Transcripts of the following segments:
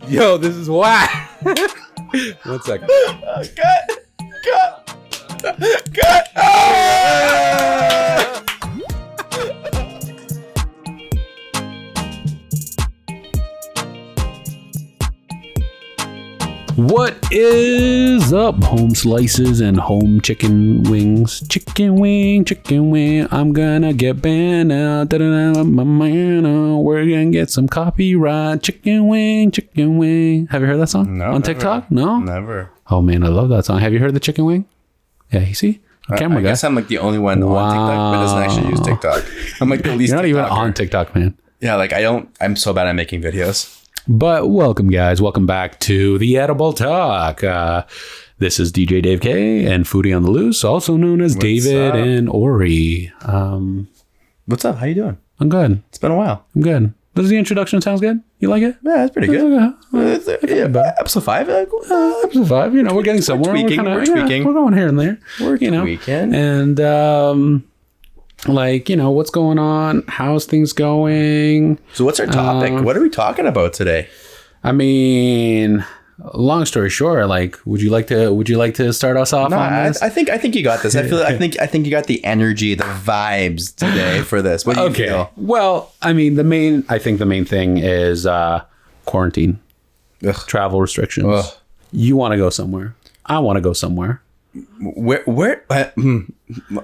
Yo, this is whack. 1 second. Cut. Oh! What is up, home slices and home chicken wings? Chicken wing. I'm gonna get banned now. We're gonna get some copyright. Chicken wing. Have you heard that song on TikTok? No? Never. Oh man, I love that song. Have you heard the chicken wing? Yeah, you see? Camera I guy. guess I'm like the only one on TikTok that doesn't actually use TikTok. I'm like the least. You're not even TikToker. on TikTok, man. Yeah, like I'm so bad at making videos. But welcome, guys. Welcome back to the Edible Talk. This is DeeJayDaveK and FoodieOnTheLooose, also known as David and Ori. What's up? How you doing? I'm good. It's been a while. I'm good. Does the introduction sounds good? You like it? Yeah, it's pretty good. Yeah, Episode 5? episode 5. You know, we're getting somewhere. We're tweaking. We're going here and there. We're tweaking. And what's going on? How's things going? So what's our topic? What are we talking about today? I mean, long story short, would you like to start us off on this? I think you got this. I think you got the energy, the vibes today for this. What do you feel? Well, I mean, the main thing is quarantine. Ugh. Travel restrictions. Ugh. You want to go somewhere. I want to go somewhere. Where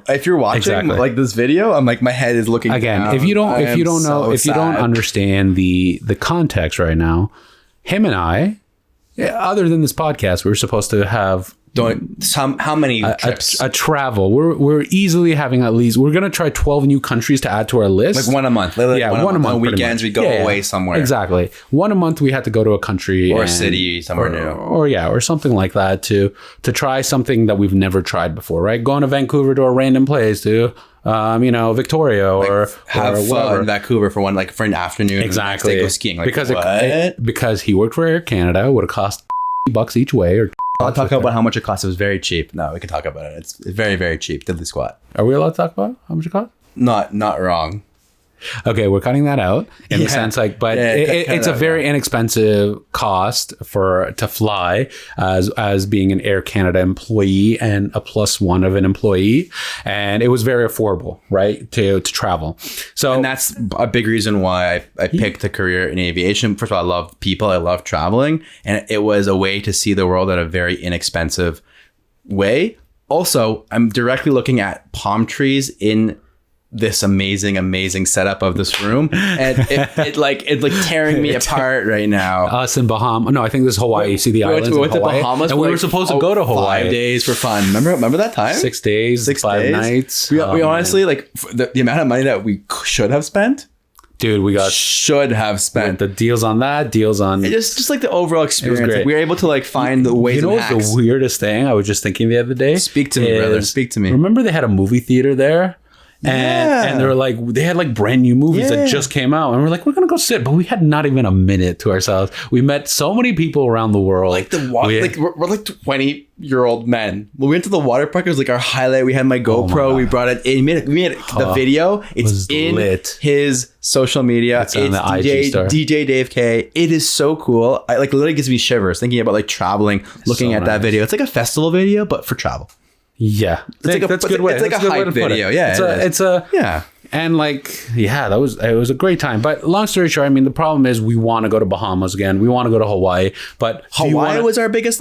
if you're watching like this video, I'm like, my head is looking again down. if you don't understand the context right now, him and I, other than this podcast, we're supposed to have how many trips? A travel. We're easily having at least, we're gonna try 12 new countries to add to our list. Like one a month. Literally one a month. On weekends we go away somewhere. Exactly. One a month we had to go to a country or a city somewhere new. Or something like that to try something that we've never tried before, right? Going to Vancouver to a random place to Victoria or have or fun in Vancouver for an afternoon. Exactly. Go skiing. Like, because he worked for Air Canada, would have cost $bucks each way. Or I'll talk about how much it cost. It was very cheap. No, we can talk about it. It's very, very cheap. Diddly squat. Are we allowed to talk about how much it cost? Not wrong. Okay, we're cutting that out in the sense it's a very inexpensive cost to fly as being an Air Canada employee and a +1 of an employee, and it was very affordable, right, to travel. So, and that's a big reason why I picked a career in aviation. First of all, I love people, I love traveling, and it was a way to see the world at a very inexpensive way. Also, I'm directly looking at palm trees in this amazing setup of this room, and it's like tearing me apart right now. Us in Bahamas. No, I think this is Hawaii. You see the islands. We went to Bahamas, and we were supposed to go to Hawaii. 5 days for fun. Remember that time? 6 days, 5 nights. We honestly the amount of money that we should have spent. Dude, should have spent the deals on just like the overall experience. It was great. Like, we were able to find the ways. You know what's the weirdest thing? I was just thinking the other day. Speak to me, brother. Speak to me. Remember they had a movie theater there? And they were they had brand new movies that just came out, and we're like, we're gonna go sit, but we had not even a minute to ourselves. We met so many people around the world. We're like 20-year-old men. When we went to the water park, it was like our highlight. We had my GoPro. We brought it in. We made the video. It's in his social media. It's on the IG store. DeeJayDaveK. It is so cool. I literally gives me shivers thinking about traveling, looking at that video. It's like a festival video, but for travel. Yeah, that's a good way. It's like a hype video. Yeah, and it was a great time. But long story short, I mean, the problem is we want to go to Bahamas again. We want to go to Hawaii, but Hawaii was our biggest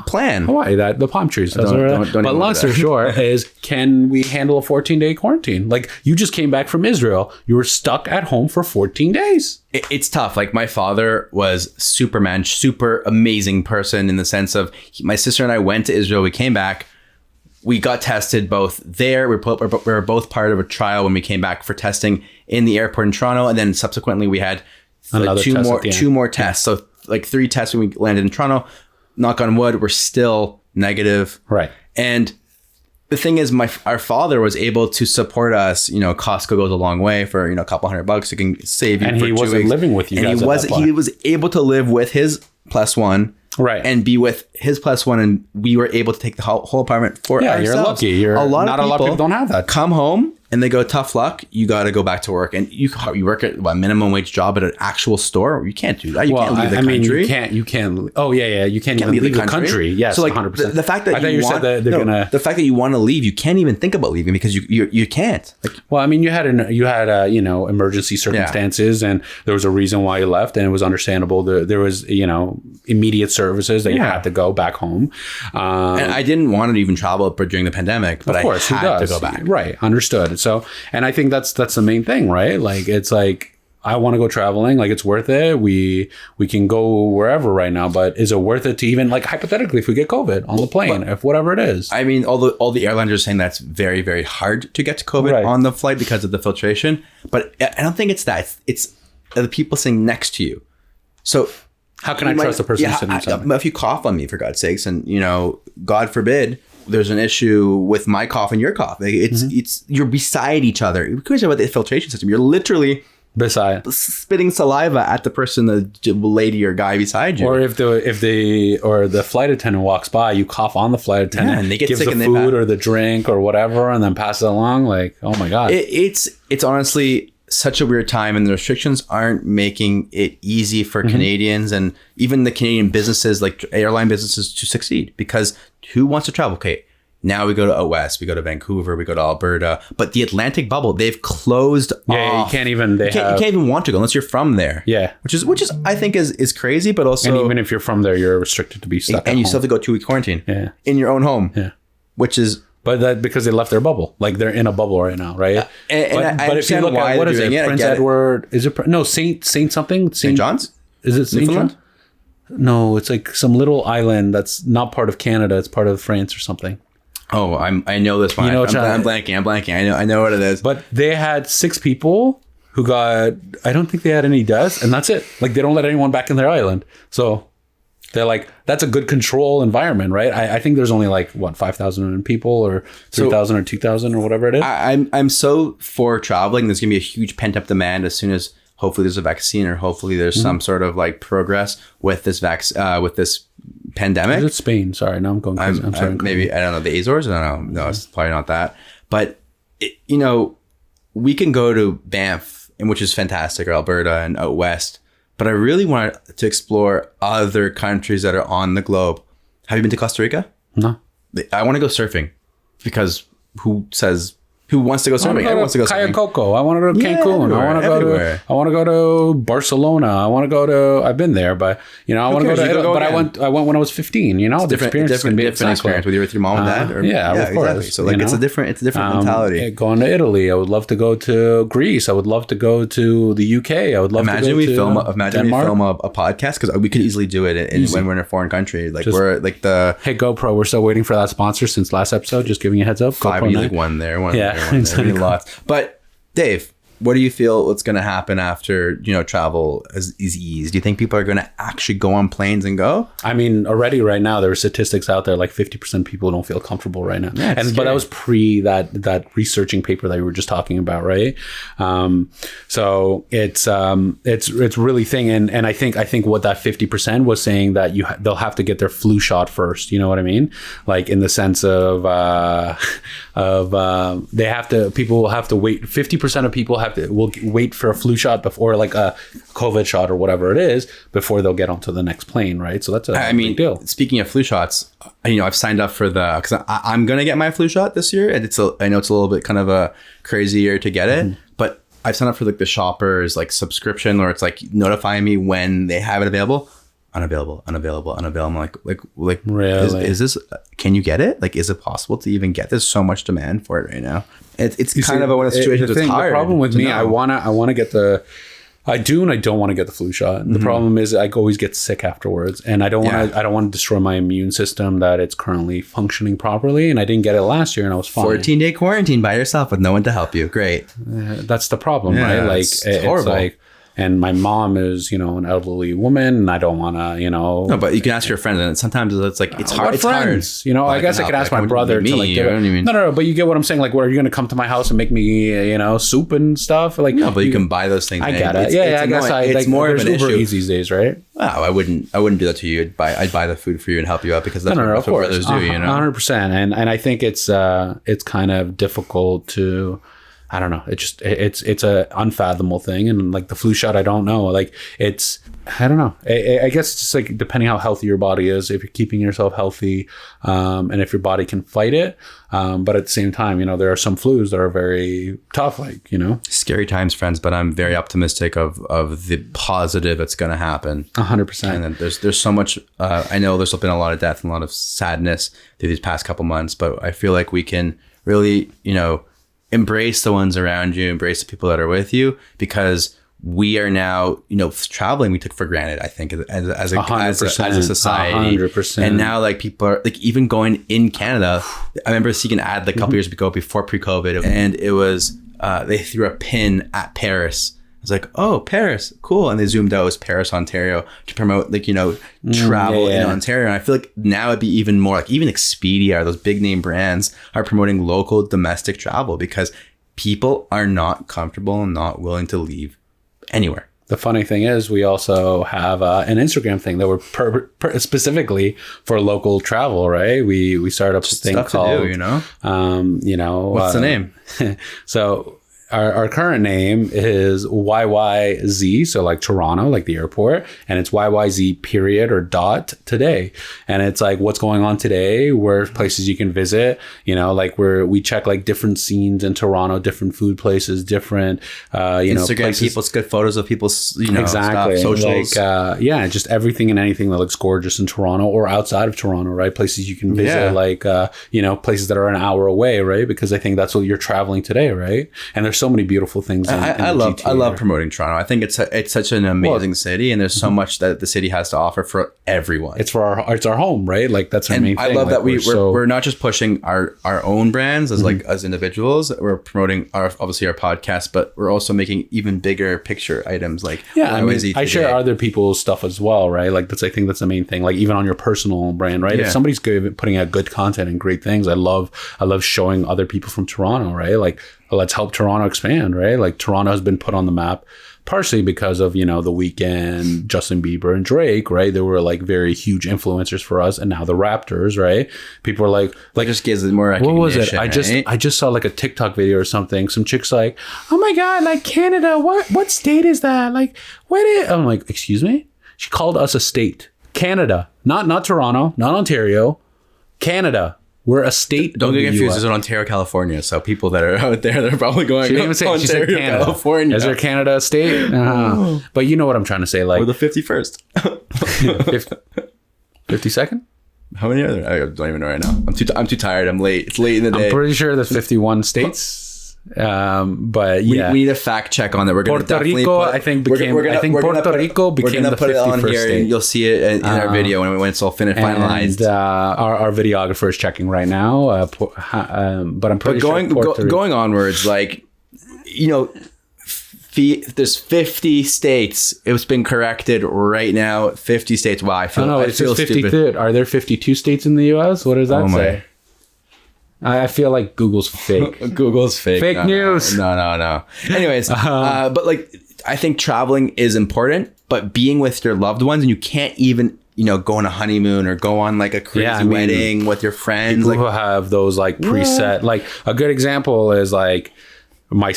plan. Hawaii, the palm trees. But long story short is, can we handle a 14-day quarantine? You just came back from Israel. You were stuck at home for 14 days. It's tough. My father was Superman, super amazing person in the sense of my sister and I went to Israel. We came back. We got tested both there. We were both part of a trial when we came back for testing in the airport in Toronto. And then subsequently we had two more tests. So 3 tests when we landed in Toronto. Knock on wood, we're still negative. Right. And the thing is, our father was able to support us. Costco goes a long way for, a couple $100. It can save you for 2 weeks. And he wasn't living with you guys. And he was able to live with his +1. Right. And be with his +1, and we were able to take the whole apartment for ourselves. You're lucky. A lot of people don't have that. Come home and they go, tough luck, you got to go back to work. And you work at a minimum wage job at an actual store. You can't do that. You can't leave the country. You can't. Oh yeah. You can't even leave the country. Yes, so like 100%. The fact that you said that they're gonna. The fact that you want to leave, you can't even think about leaving because you can't. Like, well, I mean, you had emergency circumstances, and there was a reason why you left, and it was understandable. There was immediate services that you had to go back home. And I didn't want to even travel during the pandemic, but of course, I had to go back. Right, understood. So, and I think that's the main thing, right? Like, it's like, I want to go traveling. Like, it's worth it. We can go wherever right now, but is it worth it to even, like, hypothetically, if we get COVID on the plane, if whatever it is? I mean, all the airlines are saying that's very, very hard to get to COVID on the flight because of the filtration. But I don't think it's that. It's the people sitting next to you. So how can I trust the person who's sitting beside me? If you cough on me, for God's sakes, and God forbid, there's an issue with my cough and your cough. It's you're beside each other. We're talking about the filtration system. You're literally beside spitting saliva at the person, the lady or guy beside you. Or if the flight attendant walks by, you cough on the flight attendant, and they get sick, the food or the drink or whatever, and then pass it along. Like, oh my God, it's honestly such a weird time, and the restrictions aren't making it easy for Canadians and even the Canadian businesses, like airline businesses, to succeed, because who wants to travel? Okay, now we go to out west, we go to Vancouver, we go to Alberta, but the Atlantic bubble, they've closed off. You can't even. You can't even want to go unless you're from there. Yeah, which is I think is crazy, but also, and even if you're from there, you're restricted to be stuck. And you still have to go 2-week quarantine. Yeah, in your own home. Yeah, which is. But that because they left their bubble, like they're in a bubble right now, right? But if you look at what is it, Prince Edward? Is it Saint something? St. John's? Is it St. John's? No, it's like some little island that's not part of Canada. It's part of France or something. Oh, I know this one. I'm blanking. I know what it is. But they had 6 people who got. I don't think they had any deaths, and that's it. Like, they don't let anyone back in their island, so. They're like, that's a good control environment, right? I think there's only like, 5,000 people or 3,000 or 2,000 or whatever it is. I'm so for traveling. There's going to be a huge pent up demand as soon as hopefully there's a vaccine or hopefully there's some sort of like progress with this with this pandemic. Is it Spain? Sorry, no, I'm going crazy. I'm sorry. Maybe, I don't know, the Azores? I don't know. No, it's probably not that. But, we can go to Banff, which is fantastic, or Alberta and out west. But I really want to explore other countries that are on the globe. Have you been to Costa Rica? No. I want to go surfing because who wants to go surfing? Everyone wants to go surfing. Cayacoco. I want to go to Cancun. I want to go to Barcelona. I want to go to. I've been there, but I want to go to Italy. But I went when I was 15. It's the different experience with your mom and dad. Of course. Exactly. So like it's a different mentality. Going to Italy. I would love to go to Greece. I would love to go to the UK. I would love to go to Denmark. Imagine we film a podcast, because we could easily do it when we're in a foreign country. Like we're like the hey GoPro. We're still waiting for that sponsor since last episode. Just giving you a heads up. 5 like one there. Exactly. Lots. But Dave, what do you feel what's going to happen after travel is eased? Do you think people are going to actually go on planes and go? I mean, already right now there are statistics out there like 50% people don't feel comfortable right now. Yeah, but that was pre that researching paper that we were just talking about, right? So it's really thing, and I think what that 50% was saying that they'll have to get their flu shot first. You know what I mean? Like in the sense of people will have to wait. 50% of people will wait for a flu shot before, like a COVID shot or whatever it is, before they'll get onto the next plane, right? So that's a big deal. Speaking of flu shots, I've signed up for because I'm gonna get my flu shot this year, and I know it's a little bit kind of a crazy year to get it, but I've signed up for like the Shoppers like subscription, or it's like notifying me when they have it available. Unavailable. I'm like really? Is this? Can you get it? Like, is it possible to even get? There's so much demand for it right now. It's kind of one of the situations that's hard. The problem with me, I wanna get the. I do, and I don't want to get the flu shot. The problem is I always get sick afterwards, and I don't want to destroy my immune system that it's currently functioning properly. And I didn't get it last year, and I was fine. 14-day quarantine by yourself with no one to help you. Great. That's the problem, right? Like it's horrible. It's like. And my mom is, an elderly woman, and I don't want to, No, but you can ask your friends, and sometimes it's like it's hard. It's friends? Hard. I guess I could ask my brother to like. No. But you get what I'm saying. Like, where are you going to come to my house and make me, soup and stuff? Like, no, but you can buy those things. I get it. I guess it's more of an issue these days, right? Oh, I wouldn't do that to you. I'd buy the food for you and help you out, because that's what brothers do. 100%. And I think it's kind of difficult to. I don't know. It's a unfathomable thing. And like the flu shot, I don't know. Like I don't know. I guess it's just like depending how healthy your body is, if you're keeping yourself healthy, and if your body can fight it. But at the same time, you know, there are some flus that are very tough, like, you know. Scary times, friends, but I'm very optimistic of the positive that's going to happen. 100%. And then there's so much, I know there's been a lot of death and a lot of sadness through these past couple months, but I feel like we can really, you know, embrace the ones around you, embrace the people that are with you, because we are now, you know, traveling we took for granted, I think, as a society. 100%. And now like people are like even going in Canada. I remember seeing an ad like a couple years ago before pre-COVID, and it was they threw a pin at Paris. I was like, oh, Paris, cool. And they zoomed out, it was Paris, Ontario, to promote like, you know, travel in Ontario. And I feel like now it'd be even more like even Expedia, those big name brands are promoting local domestic travel because people are not comfortable and not willing to leave anywhere. The funny thing is we also have an Instagram thing that we're specifically for local travel, right? We started up a thing called, do, you know, what's the name? So our current name is YYZ, so like Toronto, like the airport, and it's YYZ period or dot today. And it's like what's going on today, where places you can visit, you know, like we check like different scenes in Toronto, different food places, different Instagram places. people's good photos of people's, you know, exactly stuff, socials. Like just everything and anything that looks gorgeous in Toronto or outside of Toronto, right? Places you can visit, like places that are an hour away, right? Because I think that's what you're traveling today, right? And there's so many beautiful things. I love promoting Toronto. I think it's such an amazing city, and there's so much that the city has to offer for everyone. It's our home, right? Like that's our main thing. I love that we're not just pushing our own brands as like as individuals. We're promoting obviously our podcast, but we're also making even bigger picture items like I share other people's stuff as well, right? Like I think that's the main thing. Like even on your personal brand, right? If somebody's good putting out good content and great things, I love showing other people from Toronto, right? Like let's help Toronto expand, right? Like Toronto has been put on the map partially because of, you know, The Weeknd, Justin Bieber, and Drake, right? They were like very huge influencers for us, and now the Raptors, right? People are like just gives it more recognition. What was it? I just saw like a TikTok video or something. Some chick's like, oh my god, like Canada, what state is that? Like I'm like, excuse me? She called us a state. Canada, not Toronto, not Ontario, Canada. We're a state. Don't get confused. It's in Ontario, California. So people that are out there, they're probably going. She didn't even say. Ontario, she said Canada. California. Is there Canada a state? But you know what I'm trying to say. Like we're the 51st. 52nd. How many are there? I don't even know right now. I'm too tired. I'm late. It's late in the day. I'm pretty sure there's 51 states. But we need a fact check on that. We're going to Puerto Rico, I think Puerto Rico became the 51st state. And you'll see it in our video when it's all finalized. And our videographer is checking right now. But I'm pretty sure going onwards, like, you know, there's 50 states. It's been corrected right now. 50 states. Wow, I feel stupid. Are there 52 states in the U.S.? What does that say? I feel like Google's fake. Google's fake. Fake news. No. Anyways, but like, I think traveling is important, but being with your loved ones, and you can't even, you know, go on a honeymoon or go on like a crazy wedding with your friends. People who have those like preset, like a good example is like, my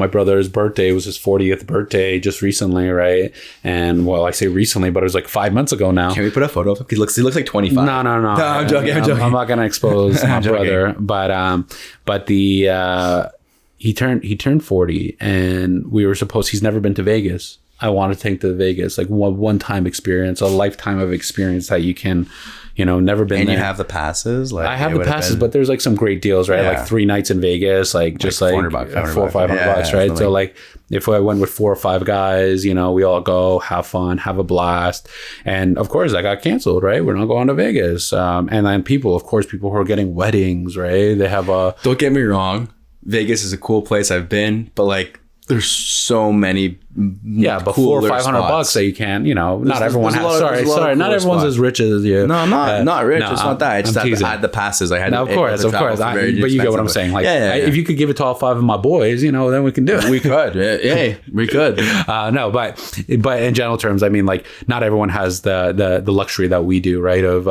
brother's birthday was his 40th birthday just recently, right? And well, I say recently, but it was like 5 months ago now. Can we put a photo of him? He looks like 25. No. I'm joking. I'm not gonna expose my brother, but he turned 40, and we were supposed. He's never been to Vegas. I want to take to Vegas, like one time experience, a lifetime of experience that you can, you know, never been. And there. You have the passes. Like I have the passes, but there's like some great deals, right? Like 3 nights in Vegas, like just like $400 or $500, right? So like if I went with 4 or 5 guys, you know, we all go have fun, have a blast, and of course that got canceled, right? We're not going to Vegas, and then people who are getting weddings, right? They have Don't get me wrong, Vegas is a cool place. I've been, but like there's so many Yeah, but $400 or $500 that you can't, not everyone has. Not everyone's as rich as you. No, I'm not rich. No, it's not that. I just had the passes. I had. No, of course. But you get what I'm saying. Like, if you could give it to all 5 of my boys, then we can do it. We could. Yeah, we could. No, but in general terms, I mean, like, not everyone has the luxury that we do, right? Of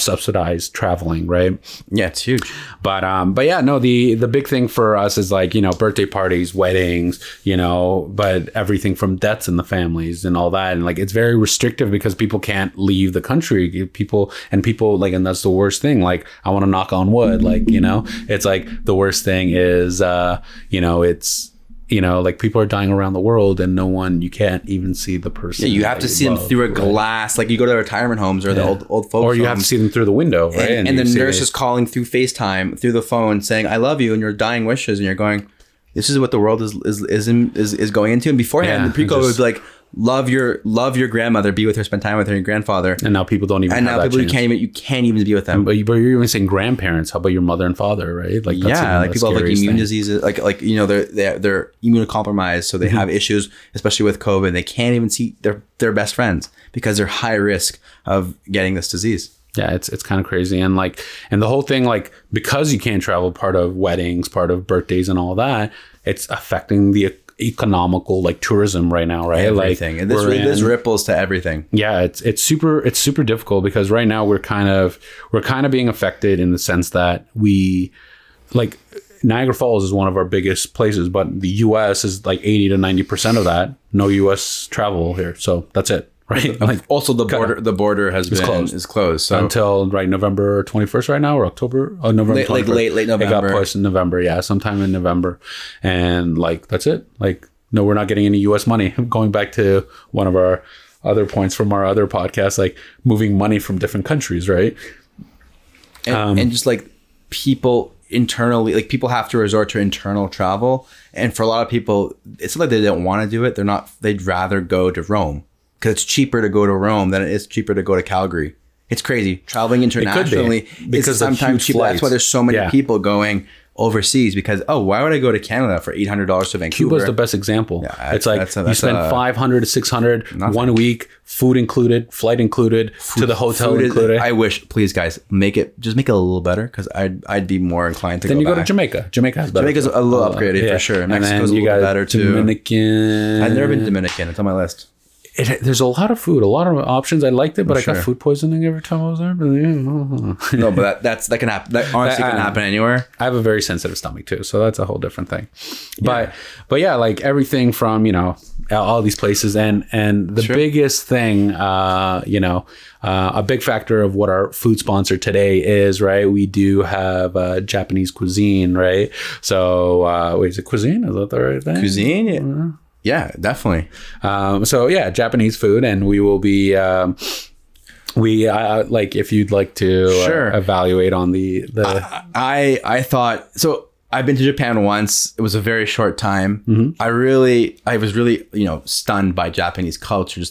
subsidized traveling, right? Yeah, it's huge. But yeah, no, the big thing for us is like, birthday parties, weddings, but everything from deaths in the families and all that. And like, it's very restrictive because people can't leave the country. People like, and that's the worst thing. Like, I want to knock on wood, like, it's like the worst thing is, it's, like people are dying around the world and you can't even see the person. Yeah, you have to see them through a glass. Like you go to retirement homes or the old folks or you homes, have to see them through the window, right? And the nurse is calling through FaceTime, through the phone saying, I love you, and your dying wishes. And you're going, this is what the world is going into. And beforehand, the pre-COVID was like, love your grandmother, be with her, spend time with her, your grandfather. And now people don't even. And now people you can't even be with them. But you're even saying grandparents. How about your mother and father, right? Like like people have like immune diseases, like they're immunocompromised, so they have issues, especially with COVID. They can't even see their best friends because they're high risk of getting this disease. Yeah, it's kind of crazy. And the whole thing, like, because you can't travel, part of weddings, part of birthdays and all that, it's affecting the economical, like, tourism right now, right? Everything. Like, and this ripples to everything. Yeah, it's super difficult because right now we're kind of being affected in the sense that we, like, Niagara Falls is one of our biggest places, but the US is like 80 to 90% of that. No US travel here. So that's it. Right. Like, also the border is closed. So until November 21st right now, or October. Oh, November 21st. Late November. It got pushed in November. Yeah, sometime in November. And like, that's it. Like, no, we're not getting any US money. Going back to one of our other points from our other podcast, like moving money from different countries, right? And just like people internally, like people have to resort to internal travel. And for a lot of people, it's not like they don't want to do it. They'd rather go to Rome. Because it's cheaper to go to Rome than it is cheaper to go to Calgary. It's crazy. Traveling internationally is sometimes cheaper. That's why there's so many people going overseas because, why would I go to Canada for $800 to Vancouver? Cuba's the best example. Yeah, it's like you spend $500 to $600 1 week, food included, flight included, to the hotel included. I wish, please guys, make it a little better because I'd be more inclined to go back. Then you go to Jamaica. Jamaica's better. Jamaica's a little upgraded for sure. Mexico's a little better too. Dominican. I've never been to Dominican. It's on my list. There's a lot of food, a lot of options. I liked it, but I got food poisoning every time I was there. No, but that can happen. That honestly can happen anywhere. I have a very sensitive stomach too, so that's a whole different thing. But yeah, like everything from all these places, and the biggest thing, a big factor of what our food sponsor today is, right? We do have Japanese cuisine, right? So wait, is it cuisine? Is that the right thing? Cuisine. Yeah. Yeah, definitely. So yeah, Japanese food, and we will be. Like if you'd like to evaluate on the. I thought so. I've been to Japan once. It was a very short time. Mm-hmm. I was really stunned by Japanese culture.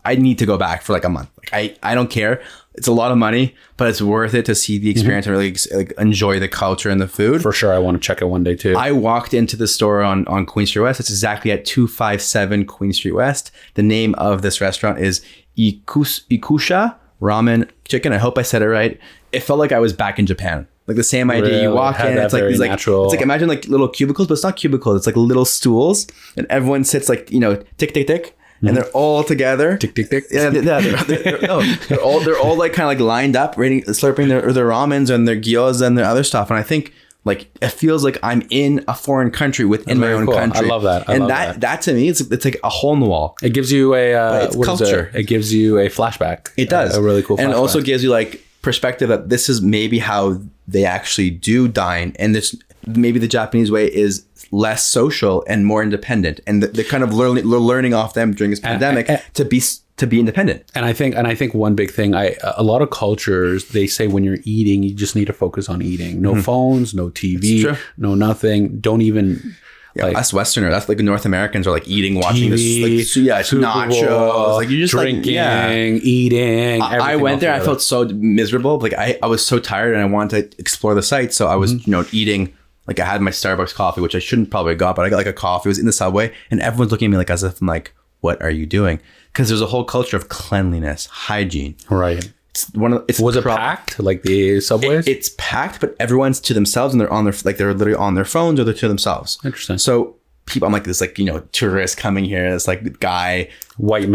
I need to go back for like a month. Like I don't care. It's a lot of money, but it's worth it to see the experience and really enjoy the culture and the food. For sure. I want to check it one day too. I walked into the store on Queen Street West. It's exactly at 257 Queen Street West. The name of this restaurant is Ikusha Ramen Chicken. I hope I said it right. It felt like I was back in Japan. Like the same idea. Really? You walk in, it's like these natural. It's like imagine like little cubicles, but it's not cubicles. It's like little stools, and everyone sits like tick tick tick. And they're all together. Tick tick tick. Yeah, they're all like kind of like lined up, slurping their ramens and their gyozas and their other stuff. And I think like it feels like I'm in a foreign country within my own country. I love that. And that to me, it's like a hole in the wall. It gives you culture. It gives you a flashback. It does a really cool. And it also gives you like perspective that this is maybe how they actually do dine, and this maybe the Japanese way is less social and more independent, and they're kind of learning off them during this pandemic to be independent. And I think one big thing, a lot of cultures, they say when you're eating, you just need to focus on eating. No phones, no TV, no nothing. Don't even. Yeah, us Westerners, that's like North Americans are like eating, watching TV, this. Like, it's nachos. Like you're just drinking, eating. I went there. I felt so miserable. Like I was so tired, and I wanted to explore the site. So I was, eating like I had my Starbucks coffee, which I shouldn't probably have got, but I got like a coffee. It was in the subway, and everyone's looking at me like as if I'm like, what are you doing? Because there's a whole culture of cleanliness, hygiene. Right. Was it packed like the subways? It's packed, but everyone's to themselves, and they're on their they're literally on their phones or they're to themselves. Interesting. So people, I'm like this tourist coming here. This like guy, white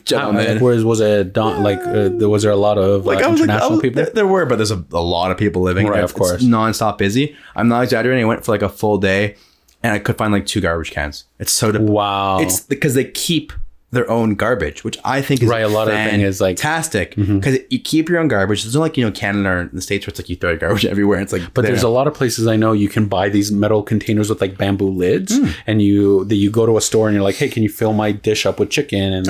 gentleman. Was it was there a lot of international people? There were, but there's a lot of people living there. Of course, it's nonstop busy. I'm not exaggerating. I went for like a full day, and I could find like 2 garbage cans. It's so wow. It's because they keep their own garbage, which I think is right. A lot of thing is like fantastic because you keep your own garbage. It's not like Canada or the States where it's like you throw garbage everywhere. It's like, but there's a lot of places I know you can buy these metal containers with like bamboo lids, and you go to a store and you're like, hey, can you fill my dish up with chicken and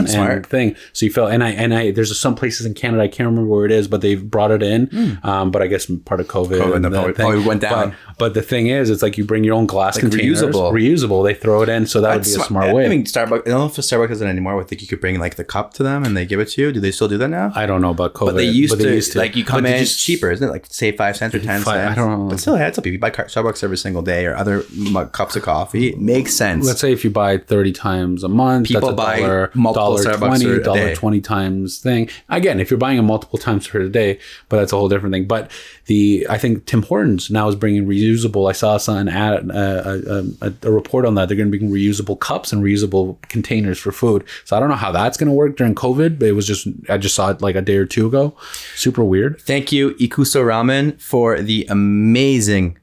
thing? So you fill, and I there's some places in Canada, I can't remember where it is, but they've brought it in. But I guess part of COVID probably went down. But the thing is, it's like you bring your own glass containers, reusable. They throw it in, so that would be a smart way. I mean, Starbucks. I don't know if Starbucks does it anymore. I think you could bring like the cup to them and they give it to you. Do they still do that now? I don't know about COVID. But they used to. Like you come in, it's cheaper, isn't it? Like say 5 cents or 10 cents. I don't know. But still, it adds up. If you buy Starbucks every single day or other cups of coffee, it makes sense. Let's say if you buy 30 times a month, people that's buy multiple Starbucks $20 times thing. Again, if you're buying it multiple times per day, but that's a whole different thing. But I think Tim Hortons now is bringing reusable. I saw an ad, a report on that. They're going to be reusable cups and reusable containers for food. So I don't know how that's going to work during COVID, but I just saw it like a day or two ago. Super weird. Thank you, Ikuso Ramen, for the amazing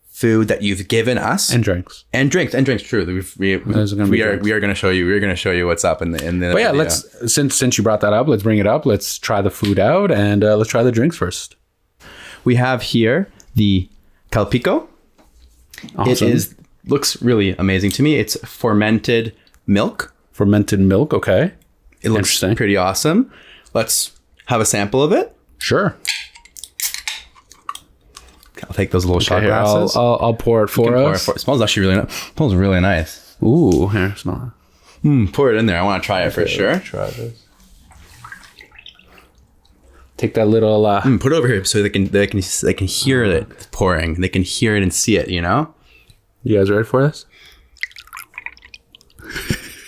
food that you've given us and drinks. True, we are going to show you. We're going to show you what's up in the. But yeah, let's since you brought that up, let's bring it up. Let's try the food out and let's try the drinks first. We have here the Calpico. Awesome. Looks really amazing to me. It's fermented milk. Okay. It looks pretty awesome. Let's have a sample of it. Sure. I'll take those little shot glasses. I'll pour it for us. It smells actually really nice. Ooh, here, smell it. Pour it in there. I want to try it for sure. Try this. Take that little. Put it over here so they can hear it pouring. They can hear it and see it. You guys ready for this?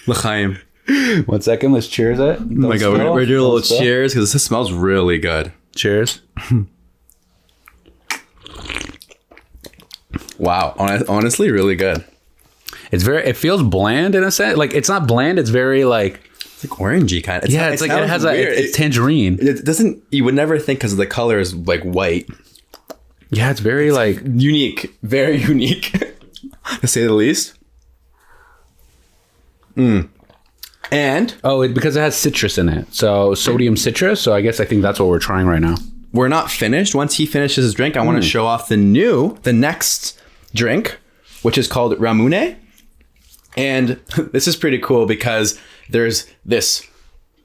L'chaim. 1 second. Let's cheers it. Oh my god, we're doing a little cheers because this smells really good. Cheers. Wow, honestly, really good. It feels bland in a sense. Like it's not bland. It's very like. It's like orangey kind of. It's tangerine. It doesn't. You would never think because the color is like white. Yeah, it's very like unique. Very unique, to say the least. And because it has citrus in it, so sodium citrus. So I think that's what we're trying right now. We're not finished. Once he finishes his drink, I want to show off the next drink, which is called Ramune. And this is pretty cool because there's this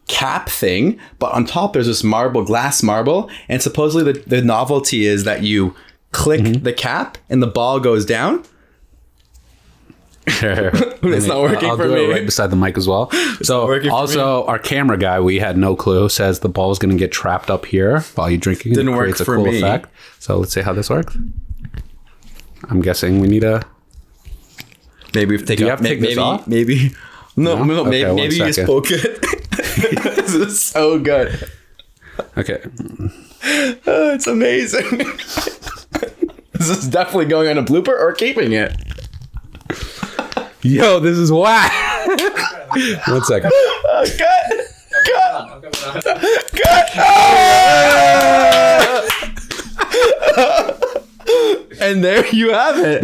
cap thing, but on top there's this glass marble, and supposedly the novelty is that you click the cap and the ball goes down. It's not working for me. I'll do it right beside the mic as well. So also our camera guy, we had no clue, says the ball is going to get trapped up here while you're drinking. Didn't work for me. Effect. So let's see how this works. I'm guessing we need a. Maybe we take this off? Maybe. No. Okay, maybe you just poke it. This is so good. Okay. It's amazing. This is definitely going on a blooper or keeping it. Yo, this is whack. 1 second. And there you have it.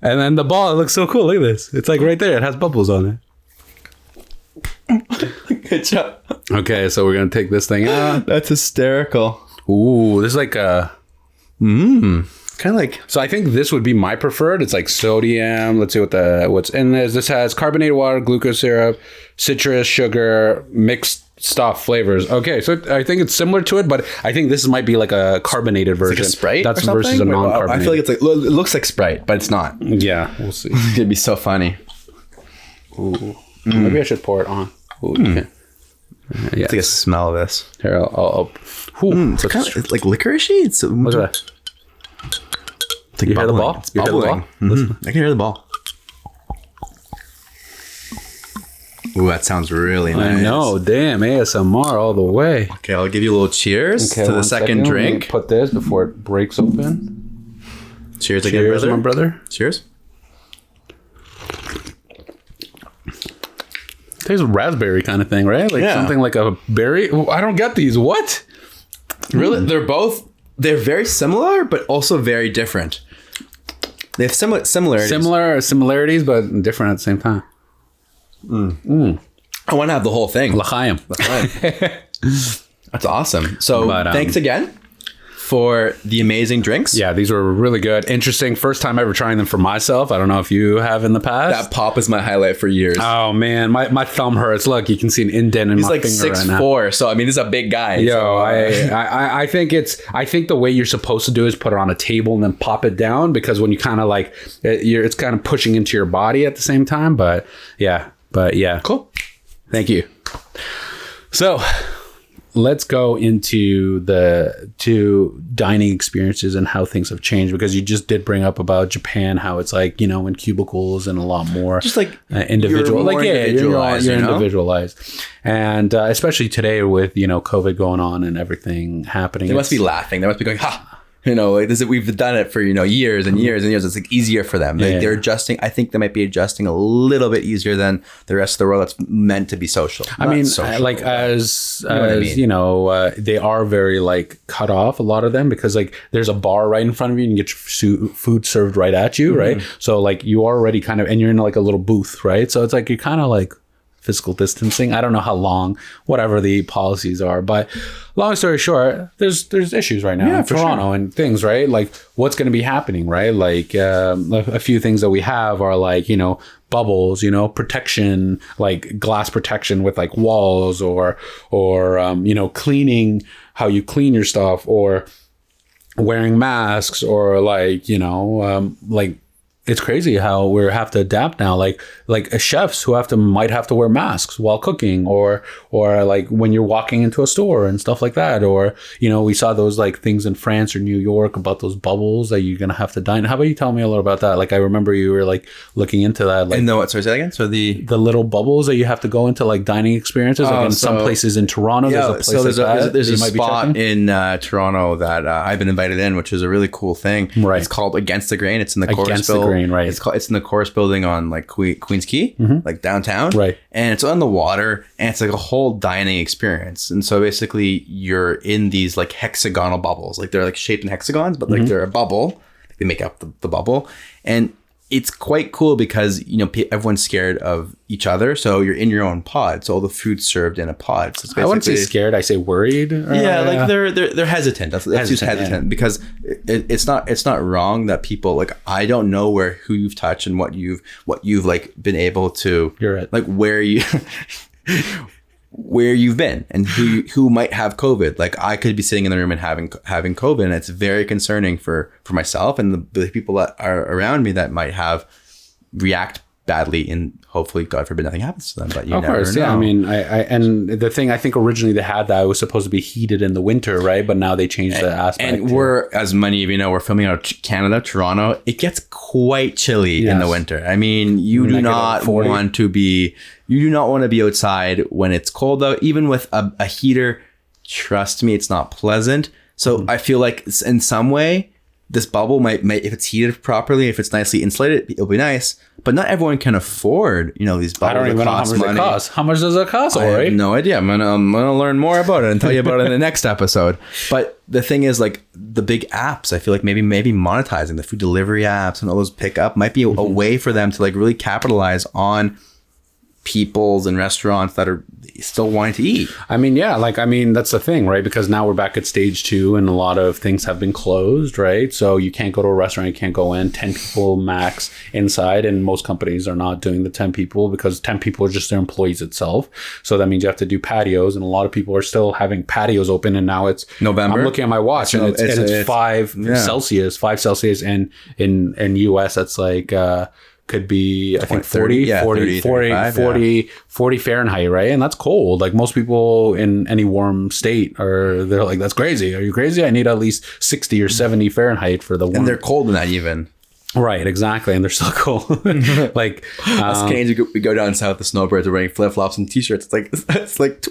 And then the ball, it looks so cool. Look at this. It's like right there. It has bubbles on it. Good job. Okay, so we're going to take this thing out. That's hysterical. Ooh, this is like a... Kind of like, so I think this would be my preferred. It's like sodium. Let's see what's in this. This has carbonated water, glucose syrup, citrus, sugar, mixed stuff, flavors. Okay, so I think it's similar to it, but I think this might be like a carbonated version. Like a Sprite, that's versus a non-carbonated. I feel like it looks like Sprite, but it's not. Yeah, we'll see. It'd be so funny. Ooh, maybe I should pour it on. Ooh, okay. Yeah, take a smell of this. Here, I'll it's like licoricey. Look at that. It's like You hear the bubbling. ball? It's You hear the bubbling. ball? Mhm. I can hear the ball. Ooh, that sounds really nice. I know. Damn, ASMR all the way. Okay, I'll give you a little cheers to the second drink. Let me put this before it breaks open. Cheers again, Cheers, brother. my brother. Cheers. Tastes raspberry kind of thing, right? Like Yeah. something like a berry. I don't get these. What? Really, they're very similar, but also very different. They have similarities. Similarities, but different at the same time. I want to have the whole thing. L'chaim. That's awesome. So thanks again for the amazing drinks. Yeah, these were really good. Interesting. First time ever trying them for myself. I don't know if you have in the past. That pop is my highlight for years. Oh man, my thumb hurts. Look, you can see an indent in He's my like finger right now. 6'4", so I mean, this is a big guy. Yo, so, I think the way you're supposed to do is put it on a table and then pop it down, because when you kind of like it's kind of pushing into your body at the same time. But yeah, cool. Thank you. So let's go into the two dining experiences and how things have changed, because you just did bring up about Japan, how it's like, in cubicles and a lot more Just like individual, you're more individualized, you're individualized. And especially today with, COVID going on and everything happening. They must be laughing. They must be going, ha! Like this, we've done it for, years and years and years. It's like easier for them. Like they're adjusting. I think they might be adjusting a little bit easier than the rest of the world that's meant to be social. I mean, like as they are very like cut off, a lot of them, because like there's a bar right in front of you and you get your food served right at you, right? So like you already kind of, and you're in like a little booth, right? So it's like you're kind of like physical distancing. I don't know how long, whatever the policies are, but long story short, there's issues right now in Toronto and things, right? Like what's going to be happening, right? Like a few things that we have are like, bubbles, protection, like glass protection with like walls or cleaning, how you clean your stuff, or wearing masks, or like, like it's crazy how we have to adapt now. Like chefs who might have to wear masks while cooking, or like when you're walking into a store and stuff like that. Or, we saw those like things in France or New York about those bubbles that you're going to have to dine. How about you tell me a little about that? Like, I remember you were like looking into that. Like, no, sorry, say that again? So the little bubbles that you have to go into like dining experiences, like in some places in Toronto. There's a spot in Toronto that I've been invited in, which is a really cool thing. Right. It's called Against the Grain. It's in the Chorus right? It's in the Chorus building on like Queens Quay, like downtown, right? And it's on the water, and it's like a whole dining experience. And so basically, you're in these like hexagonal bubbles, like they're like shaped in hexagons, but like they're a bubble. They make up the bubble, and it's quite cool because everyone's scared of each other, so you're in your own pod. So all the food's served in a pod. So it's I wouldn't say scared. I say worried. Like they're hesitant. That's hesitant because it's not wrong that people like, I don't know who you've touched and what you've like been able to. You're right. Like where you've been and who might have COVID. Like I could be sitting in the room and having COVID, and it's very concerning for myself and the people that are around me that might react badly, and hopefully, God forbid, nothing happens to them. But you never know. Yeah. I mean, I and the thing, I think originally they had that it was supposed to be heated in the winter, right? But now they changed the aspect. And we're, as many of you know, we're filming out of Canada, Toronto. It gets quite chilly in the winter. I mean, you do not want to be outside when it's cold out, even with a heater. Trust me, it's not pleasant. So I feel like in some way, this bubble might, if it's heated properly, if it's nicely insulated, it'll be nice. But not everyone can afford, these bubbles. I don't even know how much it costs. How much does it cost? I have no idea. I'm gonna learn more about it and tell you about it in the next episode. But the thing is, like the big apps, I feel like maybe monetizing the food delivery apps and all those pickup might be a way for them to like really capitalize on peoples and restaurants that are still wanting to eat. I mean, that's the thing, right? Because now we're back at stage 2 and a lot of things have been closed, right? So you can't go to a restaurant, you can't go in, 10 people max inside, and most companies are not doing the 10 people because 10 people are just their employees itself. So that means you have to do patios, and a lot of people are still having patios open, and now it's November. I'm looking at my watch and it's 5 Celsius, and in US that's like could be, I think 40, 30, 40, 30, 40, 35, 40 Fahrenheit, right? And that's cold. Like most people in any warm state they're like, that's crazy. Are you crazy? I need at least 60 or 70 Fahrenheit for the warm. And they're cold in that even. Right, exactly. And they're still cold. Like us Canadians, we go down south, the snowbirds are wearing flip-flops and t-shirts. It's like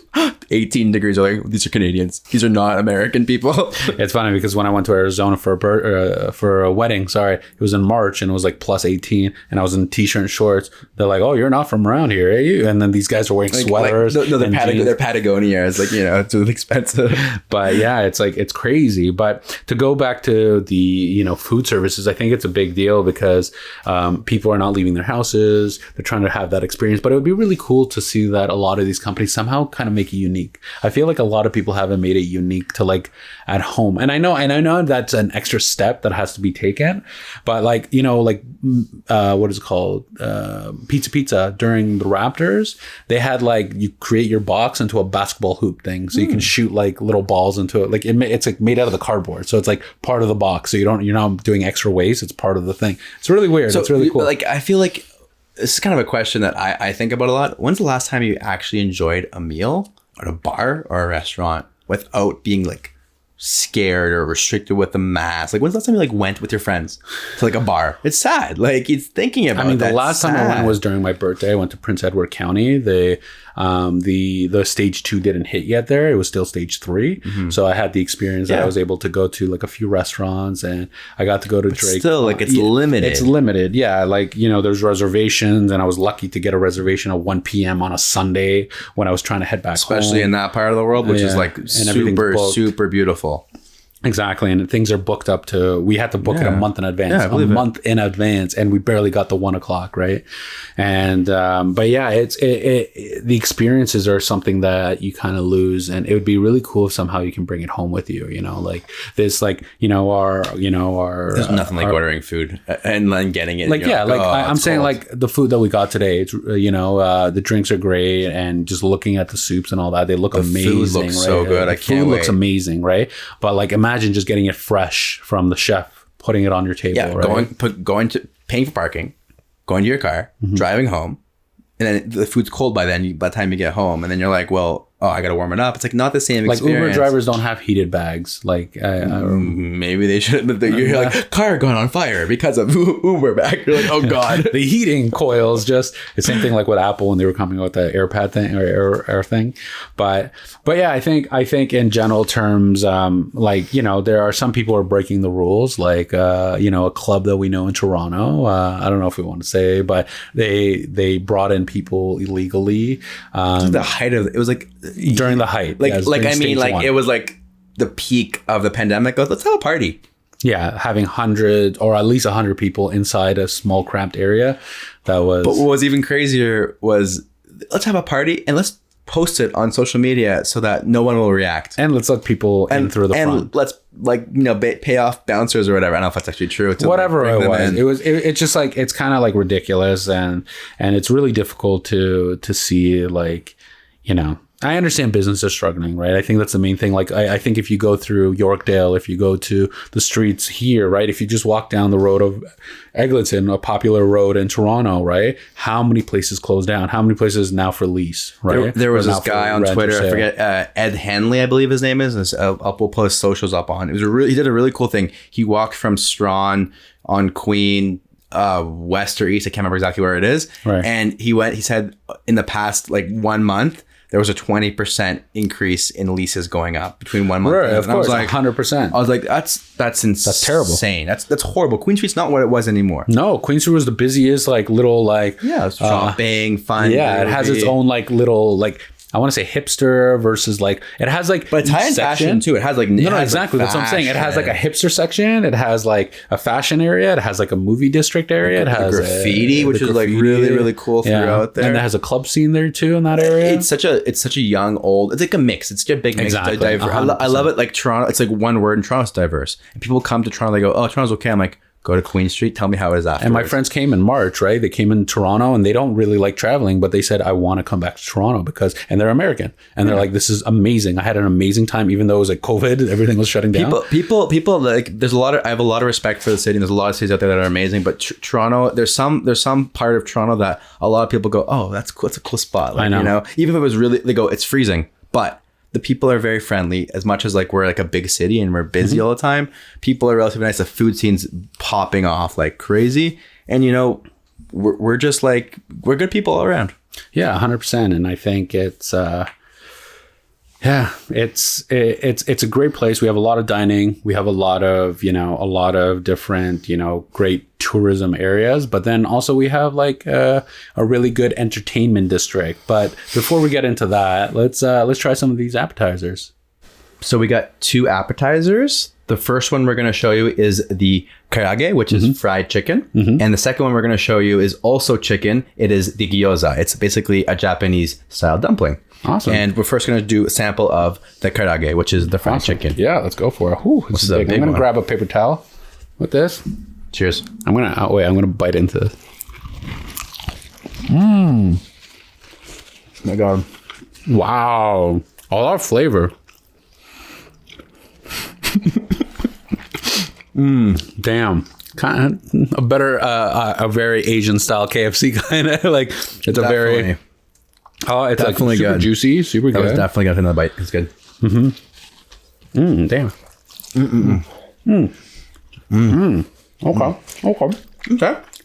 18 degrees. Like, these are Canadians. These are not American people. It's funny because when I went to Arizona for a wedding, it was in March and it was like plus 18 and I was in t-shirt and shorts. They're like, oh, you're not from around here, are you? And then these guys are wearing sweaters. They're Patagonia. It's like, it's really expensive. But yeah, it's like, it's crazy. But to go back to the, food services, I think it's a big deal because people are not leaving their houses. They're trying to have that experience. But it would be really cool to see that a lot of these companies somehow kind of make it unique. I feel like a lot of people haven't made it unique to like at home. And I know that's an extra step that has to be taken. But like, what is it called? Pizza during the Raptors, they had like, you create your box into a basketball hoop thing. So you can shoot like little balls into it. Like it's like made out of the cardboard. So it's like part of the box. So you're not doing extra waste. It's part of the thing. It's really weird. It's really cool. Like, I feel like this is kind of a question that I think about a lot. When's the last time you actually enjoyed a meal at a bar or a restaurant without being like scared or restricted with the mask? Like, when's the last time you like went with your friends to like a bar? It's sad. Like, it's thinking about. The last time I went was during my birthday. I went to Prince Edward County. The stage 2 didn't hit yet there. It was still stage 3. Mm-hmm. So I had the experience that I was able to go to like a few restaurants and I got to go to Drake. Still, like, it's limited. It's limited. Yeah. Like, there's reservations and I was lucky to get a reservation at 1 p.m. on a Sunday when I was trying to head back Especially home. In that part of the world, which is like super beautiful. Exactly. And things are booked up we had to book it a month in advance, and we barely got the 1 o'clock. Right. And, but yeah, the experiences are something that you kind of lose, and it would be really cool if somehow you can bring it home with you, like this, like, our there's nothing like ordering food and then getting it. Like, I'm saying like the food that we got today, it's, the drinks are great. And just looking at the soups and all that, they look amazing. Food looks so good. I can't wait. Food looks amazing. Right. But like, imagine just getting it fresh from the chef, putting it on your table. Yeah, right? going to paying for parking, going to your car, driving home, and then the food's cold by the time you get home, and then you're like, well, I got to warm it up. It's like not the same experience. Like Uber drivers don't have heated bags. Like maybe they should. You're like, car going on fire because of Uber bag. You're like, oh god, the heating coils. Just the same thing like with Apple when they were coming out with the AirPad thing or Air thing. But yeah, I think in general terms, like, there are some people who are breaking the rules. Like a club that we know in Toronto. I don't know if we want to say, but they brought in people illegally. The height of it was like. During the height, it was like the peak of the pandemic. Let's have a party. Yeah, having 100 or at least 100 people inside a small cramped area. But what was even crazier was let's have a party and let's post it on social media so that no one will react. And let's let people in through the front. And let's pay off bouncers or whatever. I don't know if that's actually true. Whatever it was. It's just like, it's kind of like ridiculous and it's really difficult to see, like, I understand business is struggling, right? I think that's the main thing. Like, I think if you go through Yorkdale, if you go to the streets here, right? If you just walk down the road of Eglinton, a popular road in Toronto, right? How many places closed down? How many places now for lease, right? There was this guy on Twitter, I forget, Ed Hanley, I believe his name is. We'll post socials up on. He did a really cool thing. He walked from Strawn on Queen, west or east. I can't remember exactly where it is. Right. And he said in the past, like 1 month, there was a 20% increase in leases going up between 1 month. Right, of course, I was like, 100%. I was like, that's insane. That's terrible. That's horrible. Queen Street's not what it was anymore. No, Queen Street was the busiest, like little, like shopping, fun. Yeah, it has its own like little like. I want to say hipster versus like it has like but Italian fashion too. It has like exactly. That's what I'm saying. It has like a hipster section. It has like a fashion area. It has like a movie district area. It has graffiti, which is like really cool throughout there. And it has a club scene there too in that area. It's such a young old. It's like a mix. It's just a big mix. Diverse. I love it. Like Toronto. It's like one word. And Toronto's diverse. And people come to Toronto. They go, oh, Toronto's okay. I'm like, Go to Queen Street. Tell me how it is afterwards. And my friends came in March, right? They came in Toronto and they don't really like traveling, but they said, I want to come back to Toronto and they're American. And they're like, this is amazing. I had an amazing time, even though it was like COVID, everything was shutting down. People like, I have a lot of respect for the city. And there's a lot of cities out there that are amazing, but Toronto, there's some part of Toronto that a lot of people go, oh, that's cool. It's a cool spot. Like, I know. You know, even if it was really, they go, it's freezing, but the people are very friendly. As much as like we're like a big city and we're busy all the time, people are relatively nice. The food scene's popping off like crazy, and you know, we're just like, we're good people all around. Yeah, 100%. And I think it's it's a great place. We have a lot of dining. We have a lot of different, great tourism areas, but then also we have like a really good entertainment district. But before we get into that, let's try some of these appetizers. So we got 2 appetizers. The first one we're going to show you is the karage, which is fried chicken. And the second one we're going to show you is also chicken. It is the gyoza. It's basically a Japanese style dumpling. Awesome. And we're first going to do a sample of the karage, which is the fried chicken. Yeah, let's go for it. Ooh, this is big. I'm going to grab a paper towel with this. Cheers. I'm going to bite into this. My God. Wow. All our flavor. Damn. Kind of a better, a very Asian style KFC kind of like. It's definitely. A very. Oh, it's definitely like super good. Juicy, super good. That was definitely got another bite. It's good. Damn. Okay.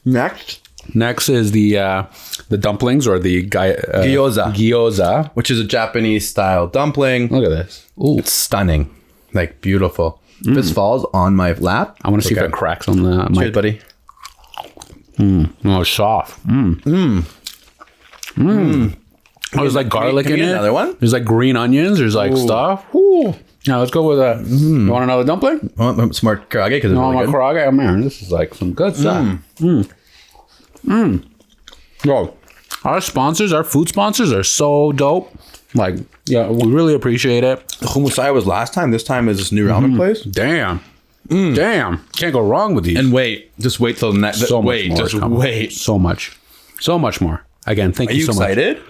Next is the dumplings or the gyoza, which is a Japanese style dumpling. Look at this. Ooh, it's stunning, like beautiful. If this falls on my lap, I want to see if it cracks on the. Cheers, buddy. Oh, it's soft. Oh, there's like garlic in it. Another one? There's like green onions. There's like stuff. Ooh. Now let's go with that. You want another dumpling? I want some more karage because it's really good. Karage. Oh, man, this is like some good stuff. Yo, our food sponsors are so dope. Like, yeah, we really appreciate it. The humusai was last time. This time is this new ramen place. Damn. Damn. Can't go wrong with these. And just wait till next. So wait. So much more. Again, thank you so much. Are you excited?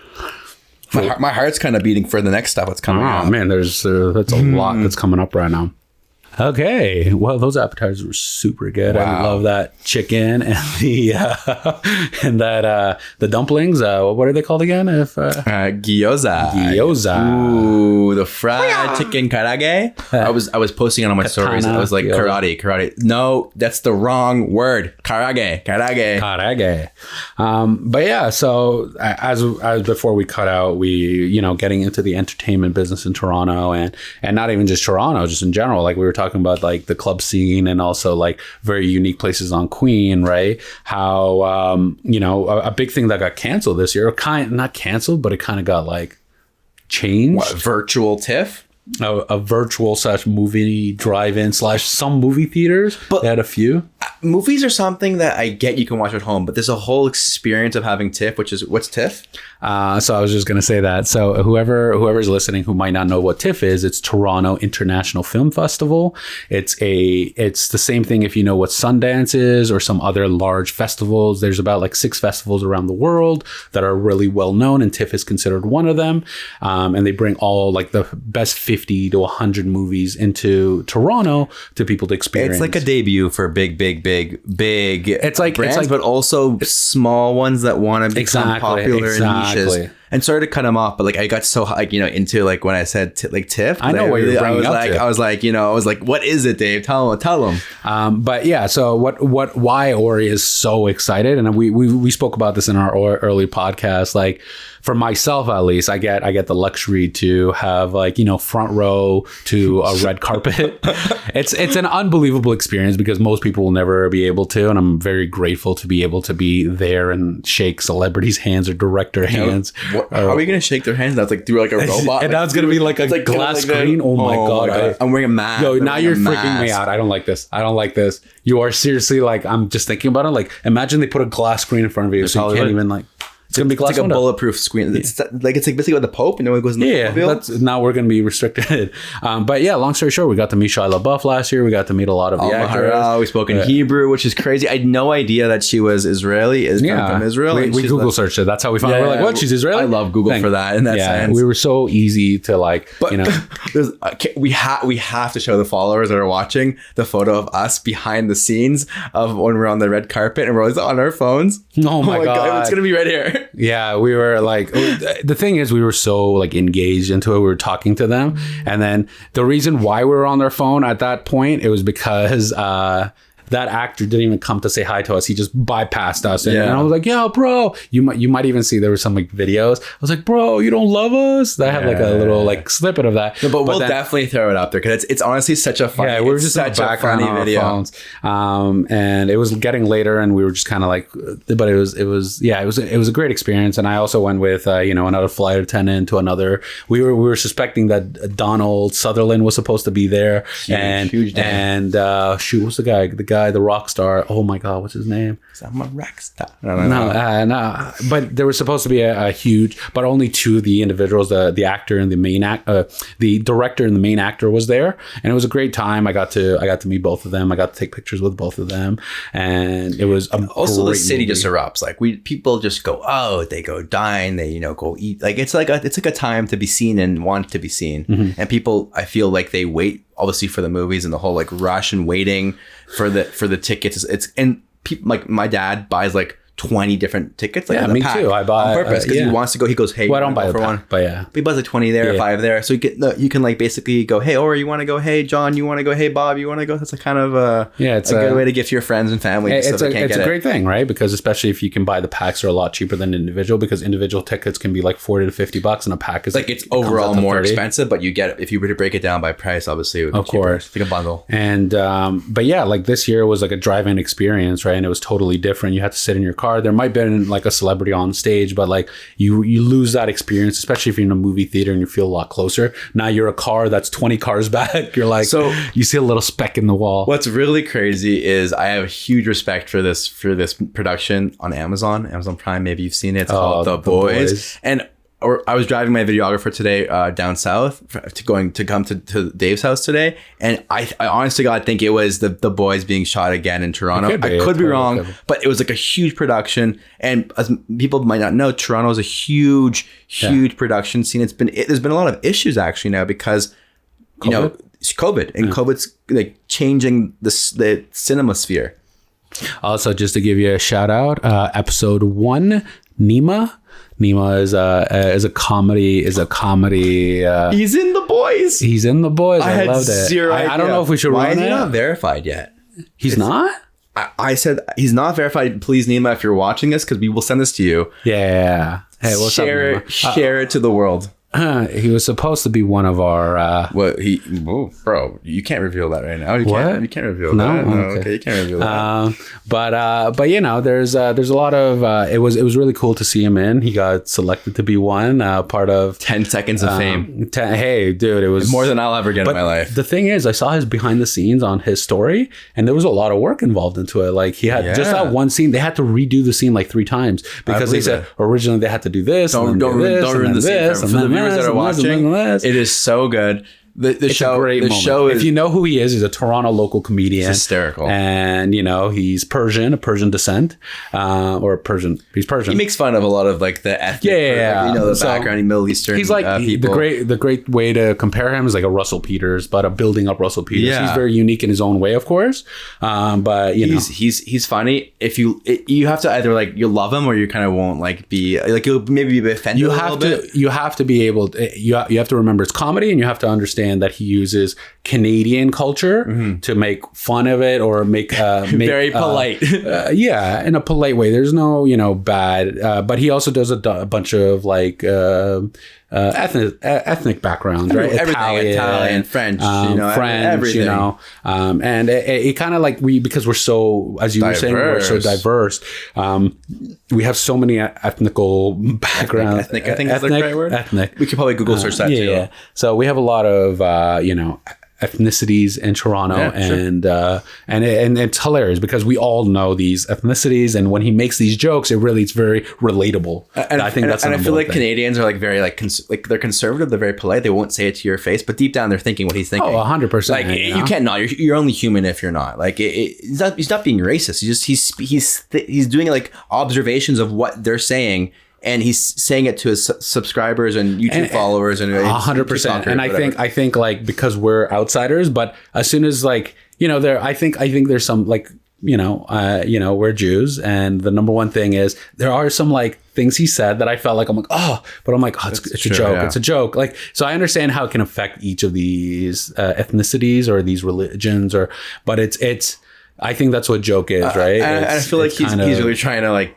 My heart's kind of beating for the next stuff that's coming out. Oh, man, that's a lot that's coming up right now. Okay, well, those appetizers were super good. Wow. I love that chicken and the dumplings. What are they called again? Gyoza. Ooh, the fried chicken karage. I was posting it on my stories. I was like, gyoza. karate. No, that's the wrong word. Karage. But yeah, so as before we cut out, we getting into the entertainment business in Toronto and not even just Toronto, just in general. Like we were talking about like the club scene and also like very unique places on Queen, right? How a big thing that got canceled this year, not canceled, but it kind of got like changed. What, virtual TIFF? A virtual / movie drive-in / some movie theaters. But they had a few. Movies are something that I get you can watch at home, but there's a whole experience of having TIFF, which is, what's TIFF? So I was just going to say that. So whoever's listening who might not know what TIFF is, it's Toronto International Film Festival. It's the same thing if you know what Sundance is or some other large festivals. There's about like 6 festivals around the world that are really well known, and TIFF is considered one of them. And they bring all like the best 50 to 100 movies into Toronto to people to experience. It's like a debut for big it's like brands, but also small ones that want to become popular in niches. And sorry to cut them off, but like I got so into like when I said TIFF. I know what you're bringing up. I was like, what is it, Dave? Tell them. But yeah, so why Ori is so excited, and we spoke about this in our early podcast. Like for myself, at least, I get the luxury to have like front row to a red carpet. It's an unbelievable experience because most people will never be able to, and I'm very grateful to be able to be there and shake celebrities' hands or director hands. How are we gonna shake their hands? That's like through like a robot, and now it's gonna be like a glass screen. Oh my god! I'm wearing a mask. Yo, now you're freaking me out. I don't like this. You are seriously like, I'm just thinking about it. Like, imagine they put a glass screen in front of you, so you can't even like. It's gonna be glass It's like a window. bulletproof screen. It's like basically with the Pope, and no one goes in the mobile. Now we're going to be restricted. But yeah, long story short, we got to meet Shia LaBeouf last year. We got to meet a lot of the actors. We spoke in Hebrew, which is crazy. I had no idea that she was Israeli. From Israel. We Google searched it. That's how we found. We're like, what? She's Israeli. I love Google for that. In that sense, we were so easy to like. But we have to show the followers that are watching the photo of us behind the scenes of when we're on the red carpet and we're always on our phones. Oh my god, it's gonna be right here. Yeah, we were like, the thing is, we were so like engaged into it. We were talking to them, and then the reason why we were on their phone at that point, it was because that actor didn't even come to say hi to us. He just bypassed us. And I was like, yo, bro, you might even see there were some like videos. I was like, bro, you don't love us? I have like a little like snippet of that. No, but we'll definitely throw it up there because it's honestly such a funny. Yeah, we were just such a funny video. Phones. And it was getting later, and we were just kind of like, but it was a great experience. And I also went with another flight attendant to another. We were suspecting that Donald Sutherland was supposed to be there, huge and what's the guy, the rock star? Oh my god, what's his name? I'm a rock star. No. But there was supposed to be a huge, but only two of the individuals, the actor and the main the director and the main actor was there, and it was a great time. I got to meet both of them. I got to take pictures with both of them, and it was also the city just erupts. Like people just go out, they go dine, they go eat. Like it's like a time to be seen and want to be seen, and people, I feel like they wait obviously for the movies and the whole like rush and waiting for the tickets. And people, like my dad buys like 20 different tickets. Like me too. I buy on purpose because he wants to go. He goes, hey, I don't buy for one, but he buys like 20 there, 5 there. So you can like basically go, hey, or you want to go, hey, John, you want to go, hey, Bob, you want to go. That's a kind of it's a good way to gift your friends and family. It's a great thing, right? Because especially if you can buy the packs, are a lot cheaper than individual, because individual tickets can be like $40 to $50, and a pack is like it's overall more expensive. But you get, if you were to break it down by price, obviously it would be cheaper. It's like a bundle. And but yeah, like this year was like a drive-in experience, right? And it was totally different. You had to sit in your car. There might be like a celebrity on stage, but like you lose that experience, especially if you're in a movie theater and you feel a lot closer. Now you're a car that's 20 cars back. You're like, so you see a little speck in the wall. What's really crazy is I have huge respect for this production on Amazon Prime. Maybe you've seen it. It's called The Boys. And I was driving my videographer today down south to come to Dave's house today, and I honestly God think it was the Boys being shot again in Toronto. I could be wrong, but it was like a huge production, and as people might not know, Toronto is a huge production scene. There's been a lot of issues actually now because it's COVID, and COVID's like changing the cinema sphere. Also, just to give you a shout out, episode 1, Nima is a comedy. He's in The Boys. He's in The Boys. I loved it. Zero idea. I don't know if we should run it. Why is he not verified yet? He's not? I said he's not verified. Please, Nima, if you're watching this, because we will send this to you. Yeah. Hey, what's up, Nima? Share it to the world. He was supposed to be one of our bro, you can't reveal that right now. You can't reveal that. No, okay, you can't reveal that. But there's a lot of it was really cool to see him in. He got selected to be one part of 10 seconds of fame. Hey, dude, it was more than I'll ever get in my life. The thing is, I saw his behind the scenes on his story, and there was a lot of work involved into it. Like he had just that one scene. They had to redo the scene like 3 times because they said originally they had to do this. Don't ruin the scene for the viewers that are watching. It is so good. The show is, if you know who he is, he's a Toronto local comedian. It's hysterical. And he's Persian, a Persian descent, he's Persian. He makes fun of a lot of like the ethnic, the background in Middle Eastern. He's like people. The great way to compare him is like a Russell Peters, but a building up Russell Peters. Yeah. He's very unique in his own way, of course. But he's funny. If you have to either like you love him or you kind of won't like be like you'll maybe be offended. You have to be able. You have to remember it's comedy, and you have to understand that he uses Canadian culture to make fun of it or make very polite. In a polite way. There's no bad, but he also does a bunch of like ethnic backgrounds, right? Italian, French, everything. And it kind of like because we're so, as you were saying, we're so diverse. We have so many ethnical backgrounds. Ethnic, I think is the right word. Ethnic. We could probably Google search that too. Yeah. So we have a lot of ethnicities in Toronto, and it's hilarious because we all know these ethnicities, and when he makes these jokes, it's very relatable. And I think that's and I feel like thing. Canadians are like very like they're conservative, they're very polite, they won't say it to your face, but deep down they're thinking what he's thinking. 100%. Like you can't not. You're only human if you're not. Like he's not being racist. He's doing like observations of what they're saying. And he's saying it to his subscribers and YouTube followers and 100%. And I think like because we're outsiders, but as soon as like I think there's some like we're Jews, and the number one thing is there are some like things he said that I felt like it's a joke. Yeah. It's a joke. Like, so I understand how it can affect each of these ethnicities or these religions, but it's I think that's what joke is, right? And I feel like he's really trying to like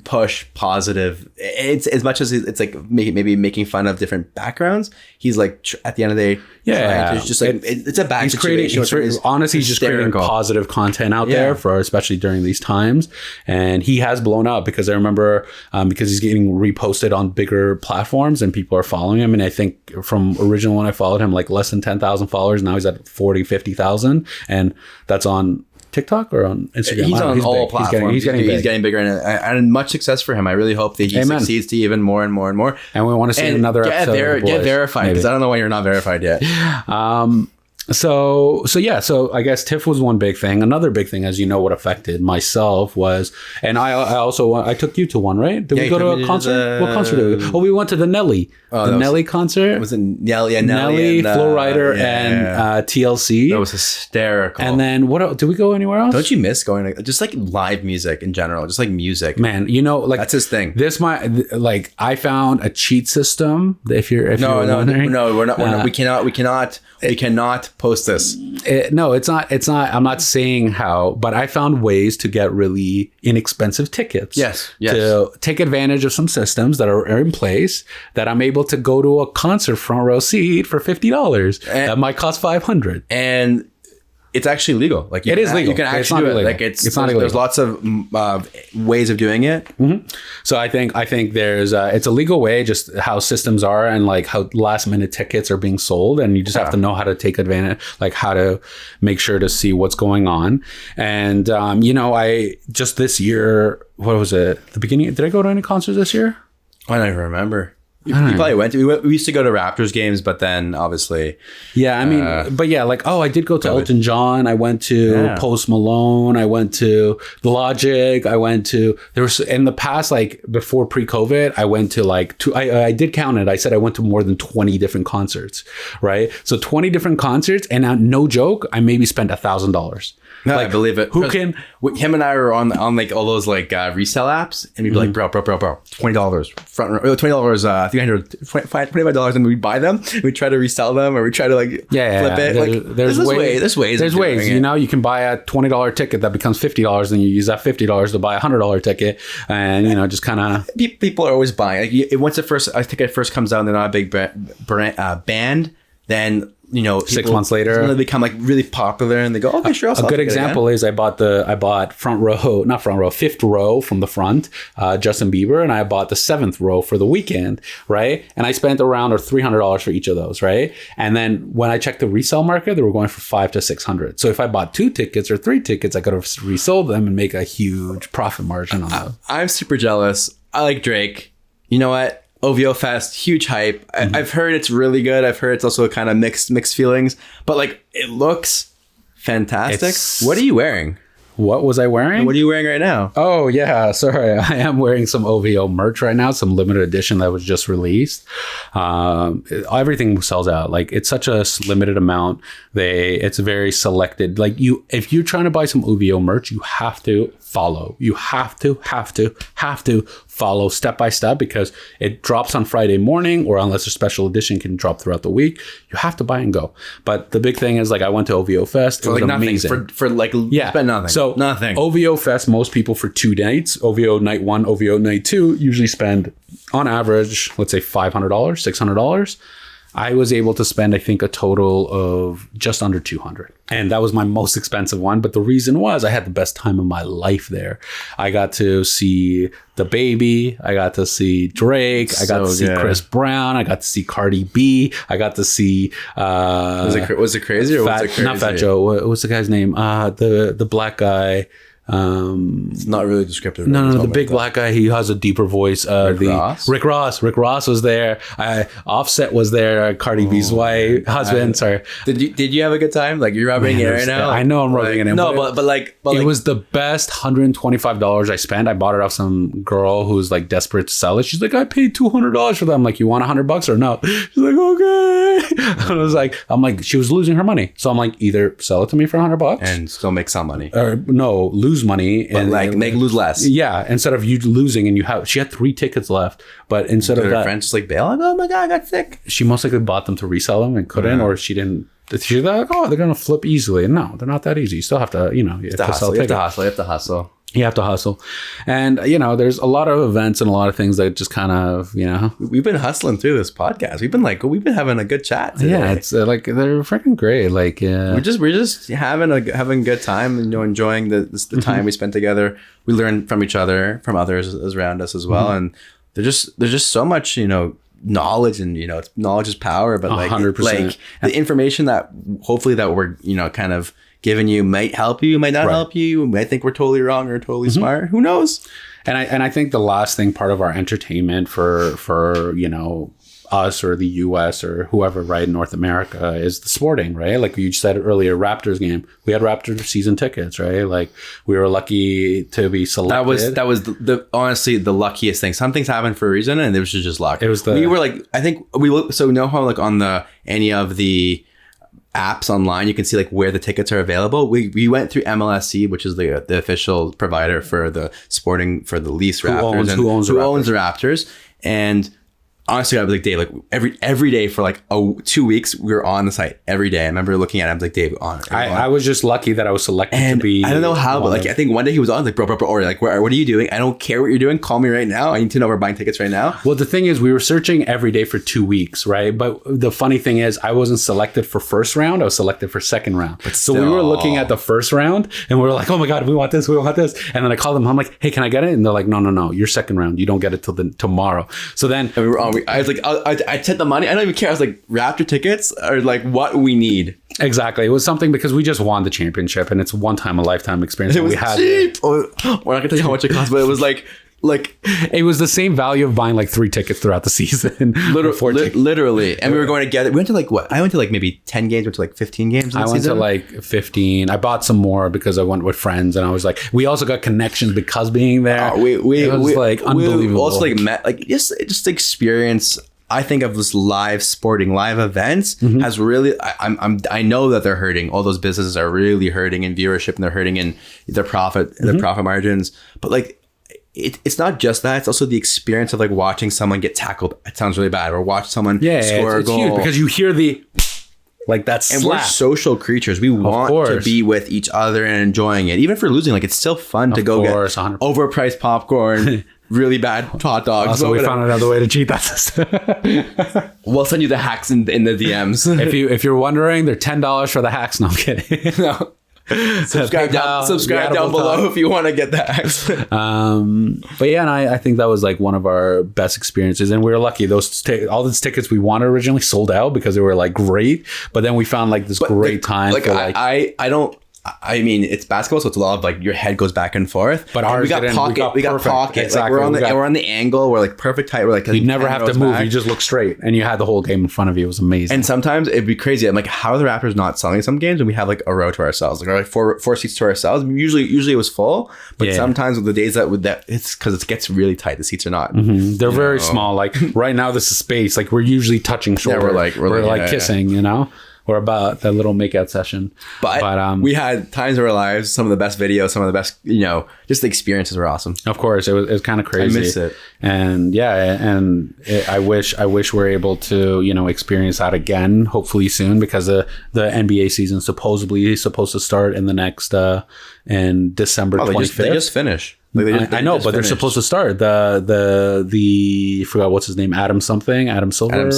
push positive. It's as much as it's like maybe making fun of different backgrounds. He's like at the end of the day, it's just like it's a bad situation. Honestly, he's just creating positive content out there for especially during these times. And he has blown up because I remember because he's getting reposted on bigger platforms and people are following him. And I think from original when I followed him, like less than 10,000 followers. Now he's at 40,000-50,000, and that's on TikTok or on Instagram? He's on all platforms. He's getting bigger, and much success for him. I really hope that he succeeds to even more and more and more. And we want to see another episode. Get verified, because I don't know why you're not verified yet. So I guess TIFF was one big thing. Another big thing, as you know, what affected myself was, and I took you to one, right? Did we go to a concert? What concert did we go? Oh, we went to the Nelly. Nelly concert. Was it Nelly? Nelly, Flow Rider, and TLC. That was hysterical. And then what else? Did we go anywhere else? Don't you miss going to just like live music in general? Just like music, man. Like that's his thing. I found a cheat system. If you're wondering. No, we're not. We cannot post this. It's not. I'm not saying how, but I found ways to get really inexpensive tickets. Yes. To take advantage of some systems that are in place that I'm able to go to a concert front row seat for $50. That might cost $500. And it's actually legal. Like it is legal. You can actually do it. Like it's not illegal. There's lots of ways of doing it. Mm-hmm. So I think there's it's a legal way, just how systems are and like how last minute tickets are being sold, and you just have to know how to take advantage, like how to make sure to see what's going on. And I just this year, what was it? The beginning? Did I go to any concerts this year? I don't even remember. You probably went to. We used to go to Raptors games, but then obviously, I did go to Elton John. I went to Post Malone. I went to Logic. I went to in the past, like before pre-COVID, I went to like I did count it. I said I went to more than 20 different concerts, right? So 20 different concerts, and no joke, I maybe spent $1,000. No, I believe it. Him and I were on like all those like resale apps, and we'd be like, bro, $20 front row, $20, $25, and we'd buy them. We'd try to resell them, or we try to like flip it. There's ways. You can buy a $20 ticket that becomes $50, and you use that $50 to buy a $100 ticket, and just kind of. People are always buying. Like once it first comes out, they're not a big band, then. 6 months later they become like really popular, and they go, okay, sure. A good example is I bought fifth row from the front, Justin Bieber, and I bought the 7th row for The Weeknd, right? And I spent around $300 for each of those, right? And then when I checked the resale market, they were going for $500 to $600. So if I bought 2 tickets or 3 tickets, I could have resold them and make a huge profit margin on them. I'm super jealous. I like Drake. You know what? OVO Fest, huge hype. Mm-hmm. I've heard it's really good. I've heard it's also kind of mixed feelings, but like it looks fantastic. What are you wearing? What was I wearing? What are you wearing right now? Oh, yeah. Sorry. I am wearing some OVO merch right now, some limited edition that was just released. Everything sells out. Like, it's such a limited amount. It's very selected. Like, if you're trying to buy some OVO merch, you have to follow. You have to follow step by step, because it drops on Friday morning, or unless a special edition can drop throughout the week, you have to buy and go. But the big thing is, like, I went to OVO Fest. It was like amazing. Spend nothing. So nothing. OVO Fest, most people for 2 nights, OVO night 1, OVO night 2, usually spend on average, let's say $500, $600. I was able to spend, I think, a total of just under 200. And that was my most expensive one. But the reason was I had the best time of my life there. I got to see the baby. I got to see Drake. I got to see Chris Brown. I got to see Cardi B. I got to see... was it crazy or was it crazy? Not Fat Joe. What's the guy's name? The black guy. It's not really descriptive. No, the big black guy. He has a deeper voice. Ross? Rick Ross was there. Offset was there. Cardi B's husband. Sorry. Did you have a good time? Like you're rubbing it right now. I know I'm rubbing it in. No, but it was the best $125 I spent. I bought it off some girl who's like desperate to sell it. She's like, I paid $200 for them. I'm like, you want $100 or no? She's like, okay. I'm like, she was losing her money. So I'm like, either sell it to me for $100 and still make some money, or no, lose money and lose less. Yeah, instead of you losing, and she had 3 tickets left, but instead of that, friends just like bail. Like, oh my god, I got sick. She most likely bought them to resell them and couldn't, or she didn't. She's like, oh, they're gonna flip easily. No, they're not that easy. You still have to, you have to hustle. You have to hustle. You have to hustle. And, there's a lot of events and a lot of things that just kind of, We've been hustling through this podcast. We've been having a good chat today. Yeah, it's they're freaking great. Like, we're just having a good time and, enjoying the time we spent together. We learn from each other, from others around us as well. Mm-hmm. And there's just so much, knowledge, and, knowledge is power, but 100%. The information that hopefully that we're, kind of giving you might help you, might not help you. You might think we're totally wrong or totally smart. Who knows? And I think the last thing, part of our entertainment for us or the US or whoever, right, in North America, is the sporting, right? Like you said earlier, Raptors game. We had Raptors season tickets, right? Like we were lucky to be selected. That was the honestly the luckiest thing. Some things happen for a reason, and it was just luck. It was we were like, I think we look, so know how like on any of the apps online you can see like where the tickets are available. We went through MLSC, which is the official provider for the sporting, for the Leafs Raptors, who owns the Raptors. And honestly, I was like, Dave, like every day for like 2 weeks, we were on the site every day. I remember looking at it. I was like, Dave, on it. I was just lucky that I was selected to be. I don't know how, but like I think one day he was on, like, bro, or like, what are you doing? I don't care what you're doing. Call me right now. I need to know we're buying tickets right now. Well, the thing is, we were searching every day for 2 weeks, right? But the funny thing is, I wasn't selected for first round. I was selected for second round. So we were looking at the first round, and we were like, oh my god, we want this. And then I called them. I'm like, hey, can I get it? And they're like, no, you're second round. You don't get it till tomorrow. So then we were on. I was like, I sent the money. I don't even care. I was like, Raptor tickets are like what we need. Exactly. It was something because we just won the championship, and it's one time a lifetime experience. It was cheap. We're not gonna tell you how much it cost, but it was like it was the same value of buying like 3 tickets throughout the season. Literally. And we were going together. We went to like what? I went to like maybe 10 games, went to like 15 games. I went to like 15. I bought some more because I went with friends, and I was like, we also got connections because being there. It was like unbelievable. We also like met, like just experience. I think of this live events has really, I know that they're hurting. All those businesses are really hurting in viewership, and they're hurting in their profit margins. But like, it's not just that. It's also the experience of like watching someone get tackled. It sounds really bad. Or watch someone score a goal. Huge because you hear the like that slap. And we're social creatures. We want to be with each other and enjoying it. Even if we're losing, like it's still fun to go get 100%. Overpriced popcorn. Really bad hot dogs. Also, we found another way to cheat that system. We'll send you the hacks in the DMs. If you're wondering, they're $10 for the hacks. No, I'm kidding. No. Subscribe down below if you want to get the hacks. But yeah, and I think that was like one of our best experiences, and we were lucky. All those tickets we wanted originally sold out because they were like great, but then we found like this great time. Like, I mean, it's basketball, so it's a lot of like your head goes back and forth. But ours, we got pocket. Exactly. Like, we're on the angle. We're like perfect height. We're like you never have to move. Back. You just look straight, and you had the whole game in front of you. It was amazing. And sometimes it'd be crazy. I'm like, how are the Raptors not selling some games? And we have like a row to ourselves, like four seats to ourselves. Usually it was full, but sometimes with the days that it's because it gets really tight. The seats are not. Mm-hmm. They're very small. Like right now, this is space. Like we're usually touching shoulder. Yeah, we're like kissing. You know. Or about that little makeout session. But we had times of our lives, some of the best videos, some of the best, just the experiences were awesome. Of course, it was kind of crazy. I miss it. And I wish we're able to, experience that again, hopefully soon, because the NBA season supposed to start in the next in December 25th. They just finished. Like I know, but they're supposed to start the forgot what's his name, Adam Silver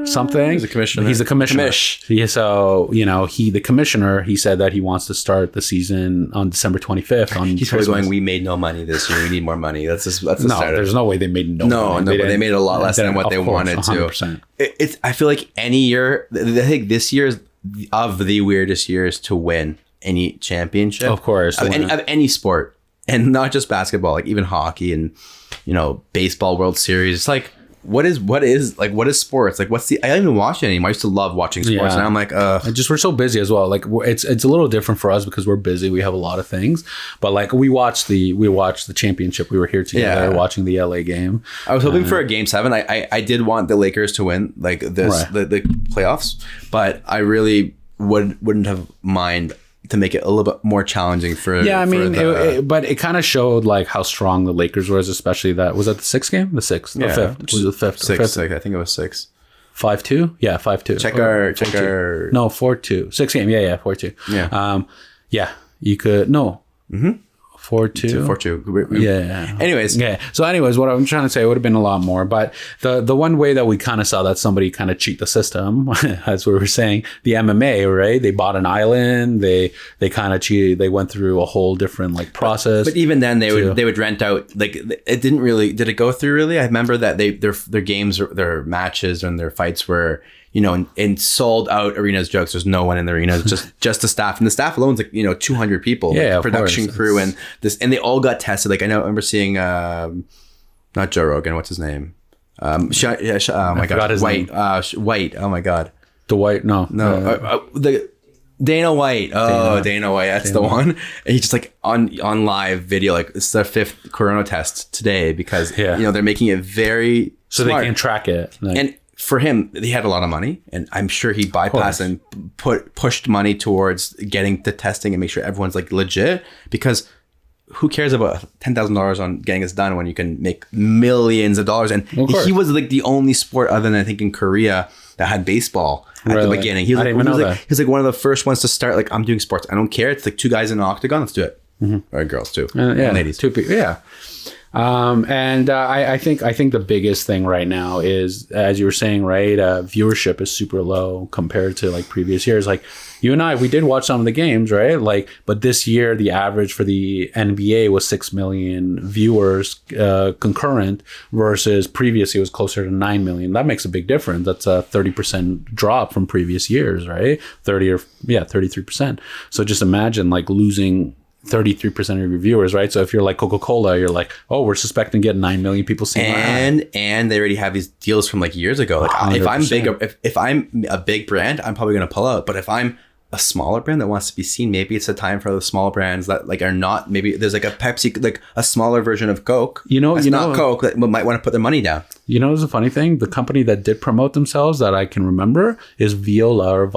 something. He's a commissioner. He's the commissioner. So the commissioner, he said that he wants to start the season on December 25th. He's probably going, we made no money this year, we need more money. That's no, there's no way they made money. But they made a lot less than what they wanted 100%. to. I feel like any year, I think this year is of the weirdest years to win any championship, of course, of any sport, and not just basketball, like even hockey and baseball World Series. It's like what is sports? Like I don't even watch it anymore. I used to love watching sports, and I'm like, we're so busy as well. Like it's a little different for us because we're busy. We have a lot of things, but like we watched the championship. We were here together watching the LA game. I was hoping for a game 7. I did want the Lakers to win like this the playoffs, but I really wouldn't have mind to make it a little bit more challenging for but it kind of showed like how strong the Lakers was, especially was that the 6th game, the 6th, the 5th, was it the 5th, 6, I think it was 6, 5-2, 5-2, check our no 4-2, 6th game, 4-2, you could 4-2. 4-2. Anyways, what I'm trying to say, it would have been a lot more. But the one way that we kind of saw that somebody kind of cheat the system, as we were saying, the MMA, right? They bought an island. They kind of cheated. They went through a whole different like process. But even then, they would rent out. Like it didn't really. Did it go through really? I remember that their games, their matches, and their fights were. In sold out arenas jokes, there's no one in the arena, just the staff, and the staff alone is like 200 people, production crew, and they all got tested. Like I remember seeing not Joe Rogan, what's his name? Oh my god, White. Oh my god, the White. The Dana White. Dana White. That's the one. And he's just like on live video, like it's their 5th corona test today because they're making it very so smart. They can track it and. For him, he had a lot of money, and I'm sure he bypassed and pushed money towards getting the testing and make sure everyone's like legit. Because who cares about $10,000 on getting this done when you can make millions of dollars? And he was like the only sport other than I think in Korea that had baseball at the beginning. He was like one of the first ones to start. Like I'm doing sports. I don't care. It's like 2 guys in an octagon. Let's do it. Mm-hmm. Or girls too. Ladies. 2 people. Yeah. I think the biggest thing right now is, as you were saying, right, viewership is super low compared to like previous years. Like you and I, we did watch some of the games, right? Like, but this year the average for the NBA was 6 million viewers concurrent versus previously it was closer to 9 million. That makes a big difference. That's a 30% drop from previous years, right? 33%. So just imagine like losing 33% of your viewers, right? So if you're like Coca-Cola, you're like, oh, we're suspecting getting 9 million people seeing and they already have these deals from like years ago. Like 100%. if I'm a big brand, I'm probably going to pull out. But if I'm a smaller brand that wants to be seen, maybe it's a time for the small brands that like are not, maybe there's like a Pepsi, like a smaller version of Coke. Not Coke that might want to put their money down. There's a funny thing. The company that did promote themselves that I can remember is Viola,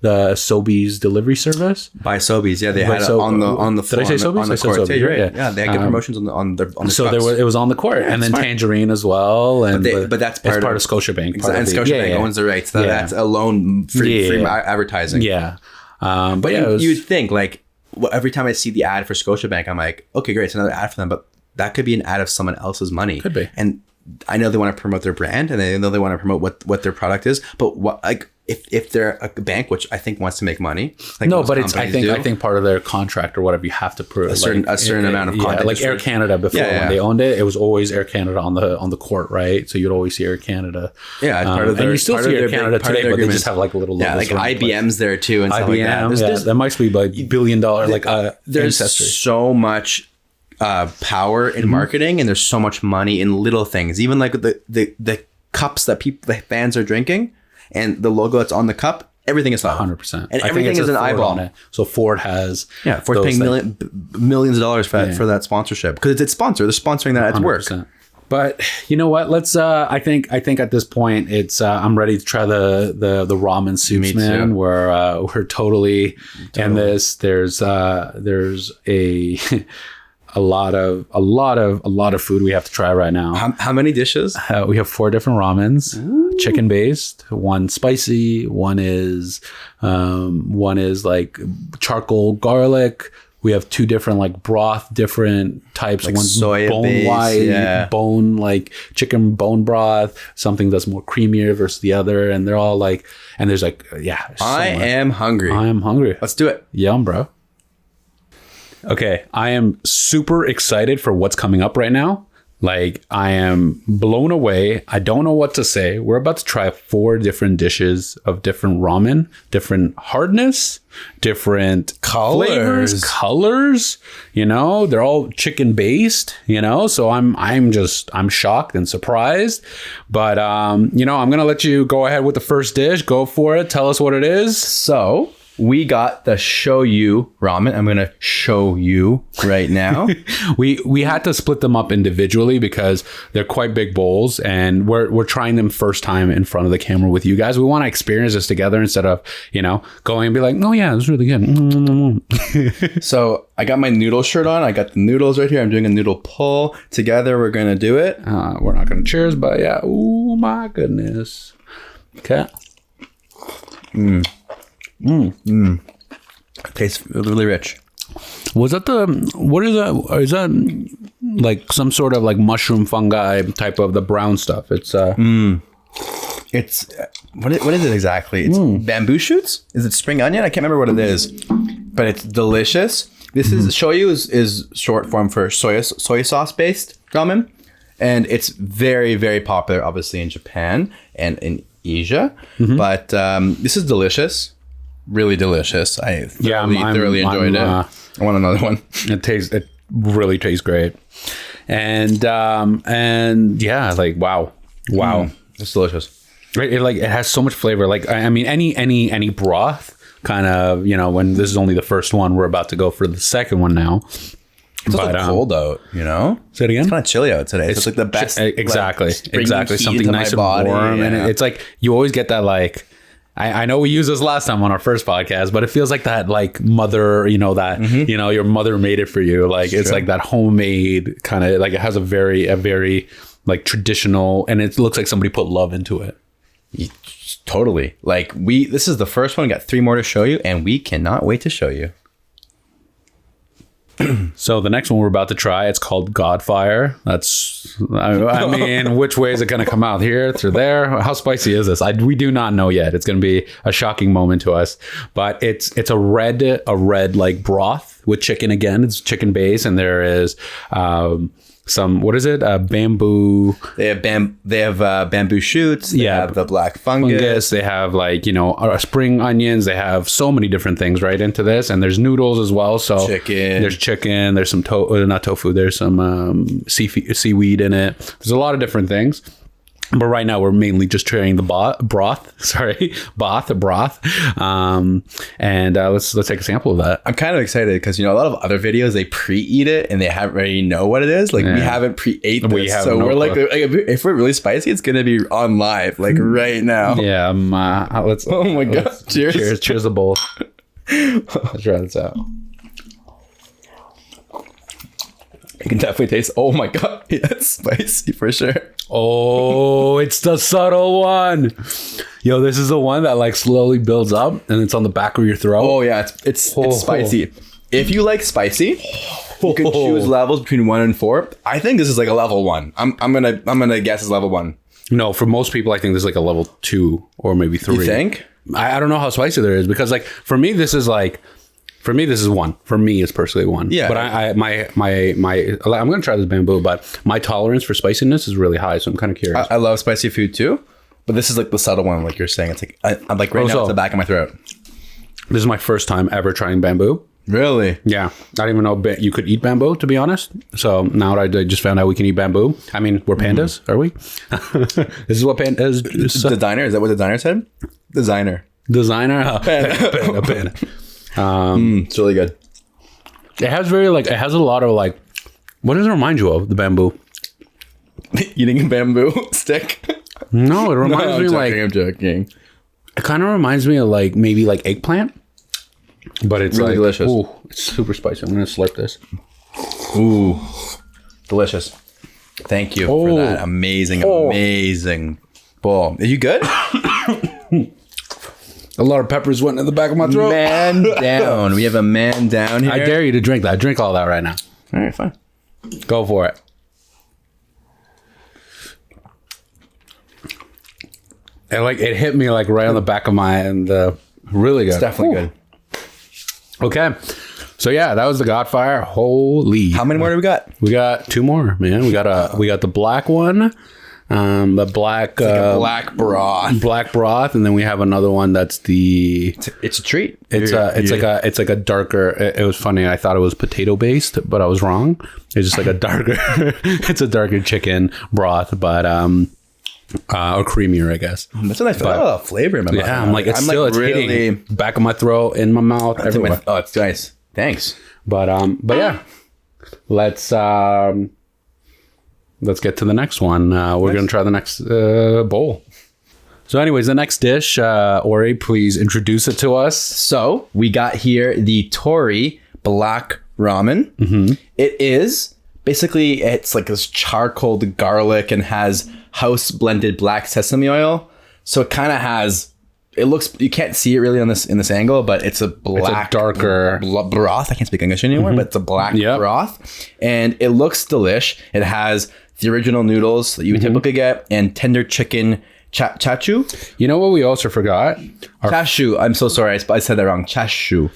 the Sobeys delivery service. By Sobeys, yeah, they had it on the floor. Did I say Sobeys? On the court. Sobeys, right? Yeah, they had good promotions on the so it was on the court, and then Tangerine as well. And but that's part of Scotiabank. And Scotiabank owns the rights. That's alone free advertising. Yeah. But you'd think like every time I see the ad for Scotiabank, I'm like, okay, great, it's another ad for them, but that could be an ad of someone else's money. Could be. And I know they want to promote their brand and they know they want to promote what their product is, but what like if they're a bank, which I think wants to make money, like no, but it's I think part of their contract or whatever you have to prove a certain amount of content. Like Air Canada before when they owned it, it was always Air Canada on the court, right? So you'd always see Air Canada. Yeah, part of their, and you still see Air Canada today, but they just have like a little like IBM's there too and stuff like that. That might be like $1 billion like there's ancestry. So much power in marketing, and there's so much money in little things. Even like the cups that the fans are drinking, and the logo that's on the cup. Everything is 100%, and everything is an eyeball. On it. So Ford has Ford's paying millions of dollars for that sponsorship because it's sponsored. They're sponsoring that at work. But you know what? Let's. I think at this point, it's. I'm ready to try the ramen soups, man. We're totally in this. There's a lot of food we have to try right now. How many dishes? We have 4 different ramens, chicken based. One spicy. One is like charcoal garlic. We have 2 different like broth, different types. Like One's soya bone base, white, bone like chicken bone broth. Something that's more creamier versus the other, and they're all like. And there's like, I am hungry. I am hungry. Let's do it. Yum, bro. Okay, I am super excited for what's coming up right now. Like, I am blown away. I don't know what to say. We're about to try 4 different dishes of different ramen, different hardness, different flavors, colors. You know, they're all chicken based. You know, so I'm shocked and surprised. But you know, I'm gonna let you go ahead with the first dish. Go for it. Tell us what it is. So we got the shoyu ramen. I'm gonna show you right now. we had to split them up individually because they're quite big bowls, and we're trying them first time in front of the camera with you guys. We want to experience this together instead of, you know, going and be like, oh yeah, it was really good. So I got my noodle shirt on. I got the noodles right here. I'm doing a noodle pull. Together we're gonna do it. We're not gonna cheers, but yeah. Oh my goodness. Okay. Tastes really rich. Was that what is that? Is that like some sort of like mushroom fungi type of the brown stuff? It's It's what is it exactly? It's bamboo shoots? Is it spring onion? I can't remember what it is, but it's delicious. This is shoyu is short form for soy sauce based ramen, and it's very, very popular, obviously in Japan and in Asia. But this is delicious. Really delicious. I thoroughly enjoyed it. I want another one. It really tastes great. And yeah, like wow. It's delicious. Right, it has so much flavor. Like I mean, any broth kind of, you know, when this is only the first one, we're about to go for the second one now. It's also cold out, you know? Say it again? It's kind of chilly out today. It's like the best. Exactly. Something nice and body, warm. And it's like, you always get that like, I know we used this last time on our first podcast, but it feels like that like mother, you know, that, you know, your mother made it for you. Like it's like that homemade kind of, like it has a very like traditional, and it looks like somebody put love into it. Totally. Like this is the first one. We got 3 more to show you, and we cannot wait to show you. So the next one we're about to try, it's called Godfire. I mean, which way is it going to come out? Here, through there? How spicy is this? We do not know yet. It's going to be a shocking moment to us. But it's a red like broth with chicken again. It's chicken base, and there is some, what is it? Bamboo. They have bamboo shoots. They have the black fungus. They have like, you know, spring onions. They have so many different things right into this, and there's noodles as well. So there's chicken. There's some not tofu. There's some seaweed in it. There's a lot of different things. But right now we're mainly just trying the broth. And let's take a sample of that. I'm kind of excited because, you know, a lot of other videos, they pre-eat it and they already know what it is. Like we haven't pre-ate this. So we're like, if we're really spicy, it's going to be on live, like right now. Yeah. Let's. Oh my God. Cheers. Cheers to both. Let's try this out. You can definitely taste. Oh my God. Yeah, it's spicy for sure. Oh, it's the subtle one. Yo, this is the one that like slowly builds up and it's on the back of your throat. Oh yeah, it's spicy. If you like spicy, you can choose levels between 1 and 4. I think this is like a level 1. I'm gonna guess it's level 1. No, for most people, I think this is like a level 2 or maybe 3. You think? I don't know how spicy there is, because like for me this is 1. For me, it's personally 1. Yeah. But I'm gonna try this bamboo, but my tolerance for spiciness is really high, so I'm kind of curious. I love spicy food too, but this is like the subtle one, like you're saying. It's like I'm like right now it's the back of my throat. This is my first time ever trying bamboo. Really? Yeah. I didn't even know you could eat bamboo, to be honest. So now I just found out we can eat bamboo. I mean, we're pandas, are we? This is what pandas. Designer? Is that what designer said? Designer. Panda. It's really good. It has a lot of like, what does it remind you of, the bamboo? Eating a bamboo stick? No, it reminds me I'm joking. It kind of reminds me of like maybe like eggplant, but it's really delicious. Ooh, it's super spicy. I'm gonna slurp this. Ooh, delicious. Thank you for that amazing bowl. Are you good? A lot of peppers went in the back of my throat. Man down. We have a man down here. I dare you to drink that. Drink all that right now. All right, fine. Go for it. And it hit me like right on the back of my and really good. It's definitely good. Okay. So yeah, that was the Godfire. Holy. How many more do we got? We got 2 more, man. We got the black one. The black Black broth. black broth, and then we have another one that's the It's a treat. it's like a darker. It was funny. I thought it was potato based, but I was wrong. It's just like a darker. It's a darker chicken broth, but or creamier, I guess. That's a nice flavor in my mouth. Yeah, it's hitting back of my throat, in my mouth, everywhere. Oh, it's nice. Thanks. But yeah, let's get to the next one. We're gonna try the next bowl. So anyways, the next dish, Ori, please introduce it to us. So we got here the Tori Black Ramen. Mm-hmm. It is basically, it's like this charcoaled garlic and has house blended black sesame oil. So it kind of has, it looks, you can't see it really in this angle, but it's a black, it's a darker broth. I can't speak English anymore, but it's a black broth, and it looks delish. It has the original noodles that you would typically get and tender chicken chachu. You know what we also forgot? Chashu. I'm so sorry. I said that wrong. Chashu.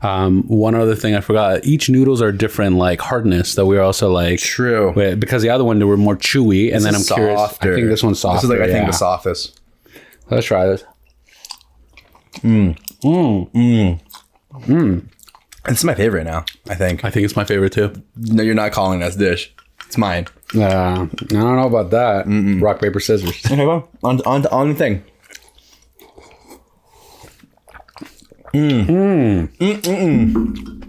One other thing I forgot. Each noodles are different, hardness. That we're also true because the other one they were more chewy, and then I'm curious. I think this one's softer. This is I think the softest. Let's try this. This is my favorite now. I think it's my favorite too. No, you're not calling this dish. It's mine. I don't know about that. Rock, paper, scissors. Okay, well, on the thing.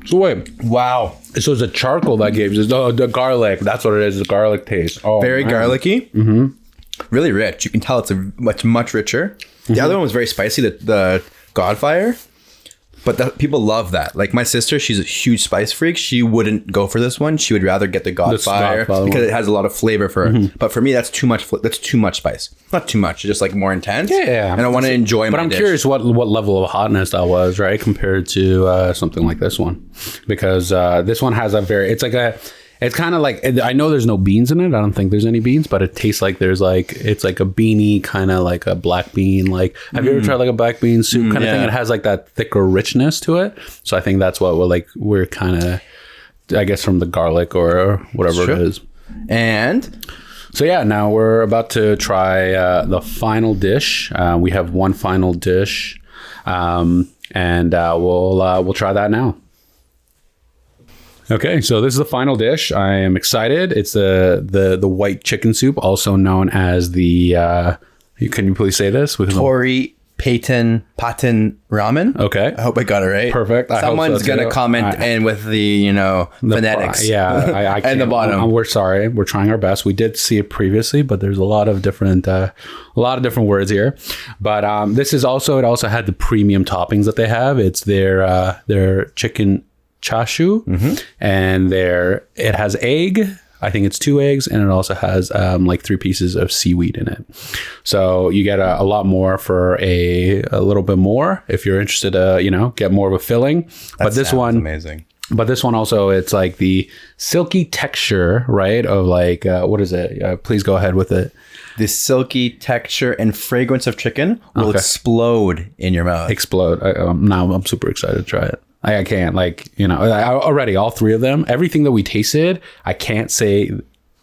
So wait. Wow. So it's a charcoal that gives the garlic. That's what it is. The garlic taste. Oh, very garlicky. Mm-hmm. Really rich. You can tell it's much richer. The other one was very spicy. The Godfire. But people love that. Like my sister, she's a huge spice freak. She wouldn't go for this one. She would rather get the Godfire because it has a lot of flavor for her. But for me, that's too much. That's too much spice. Not too much. It's just more intense. Yeah. And I want to enjoy. But I'm curious what level of hotness that was, right, compared to something like this one, because this one has a very. It's kind of like, I know there's no beans in it. I don't think there's any beans, but it tastes like there's it's like a beanie, kind of like a black bean. Have you ever tried a black bean soup kind of thing? It has that thicker richness to it. So I think that's what we're kind of, I guess, from the garlic or whatever it is. And so yeah, now we're about to try the final dish. We have one final dish, and we'll try that now. Okay, so this is the final dish. I am excited. It's the white chicken soup, also known as the. Can you please say this? Tori Patin ramen. Okay, I hope I got it right. Perfect. Someone's gonna comment and with the phonetics. I and the bottom. We're sorry. We're trying our best. We did see it previously, but there's a lot of different words here. But this is also. It also had the premium toppings that they have. It's their chicken chashu, and it has egg. I think it's 2 eggs, and it also has 3 pieces of seaweed in it. So you get a lot more for a little bit more if you're interested to get more of a filling. But this one amazing. But this one also, it's the silky texture, right? Of what is it? Please go ahead with it. The silky texture and fragrance of chicken will explode in your mouth. Explode. Now I'm super excited to try it. I can't already all 3 of them, everything that we tasted, I can't say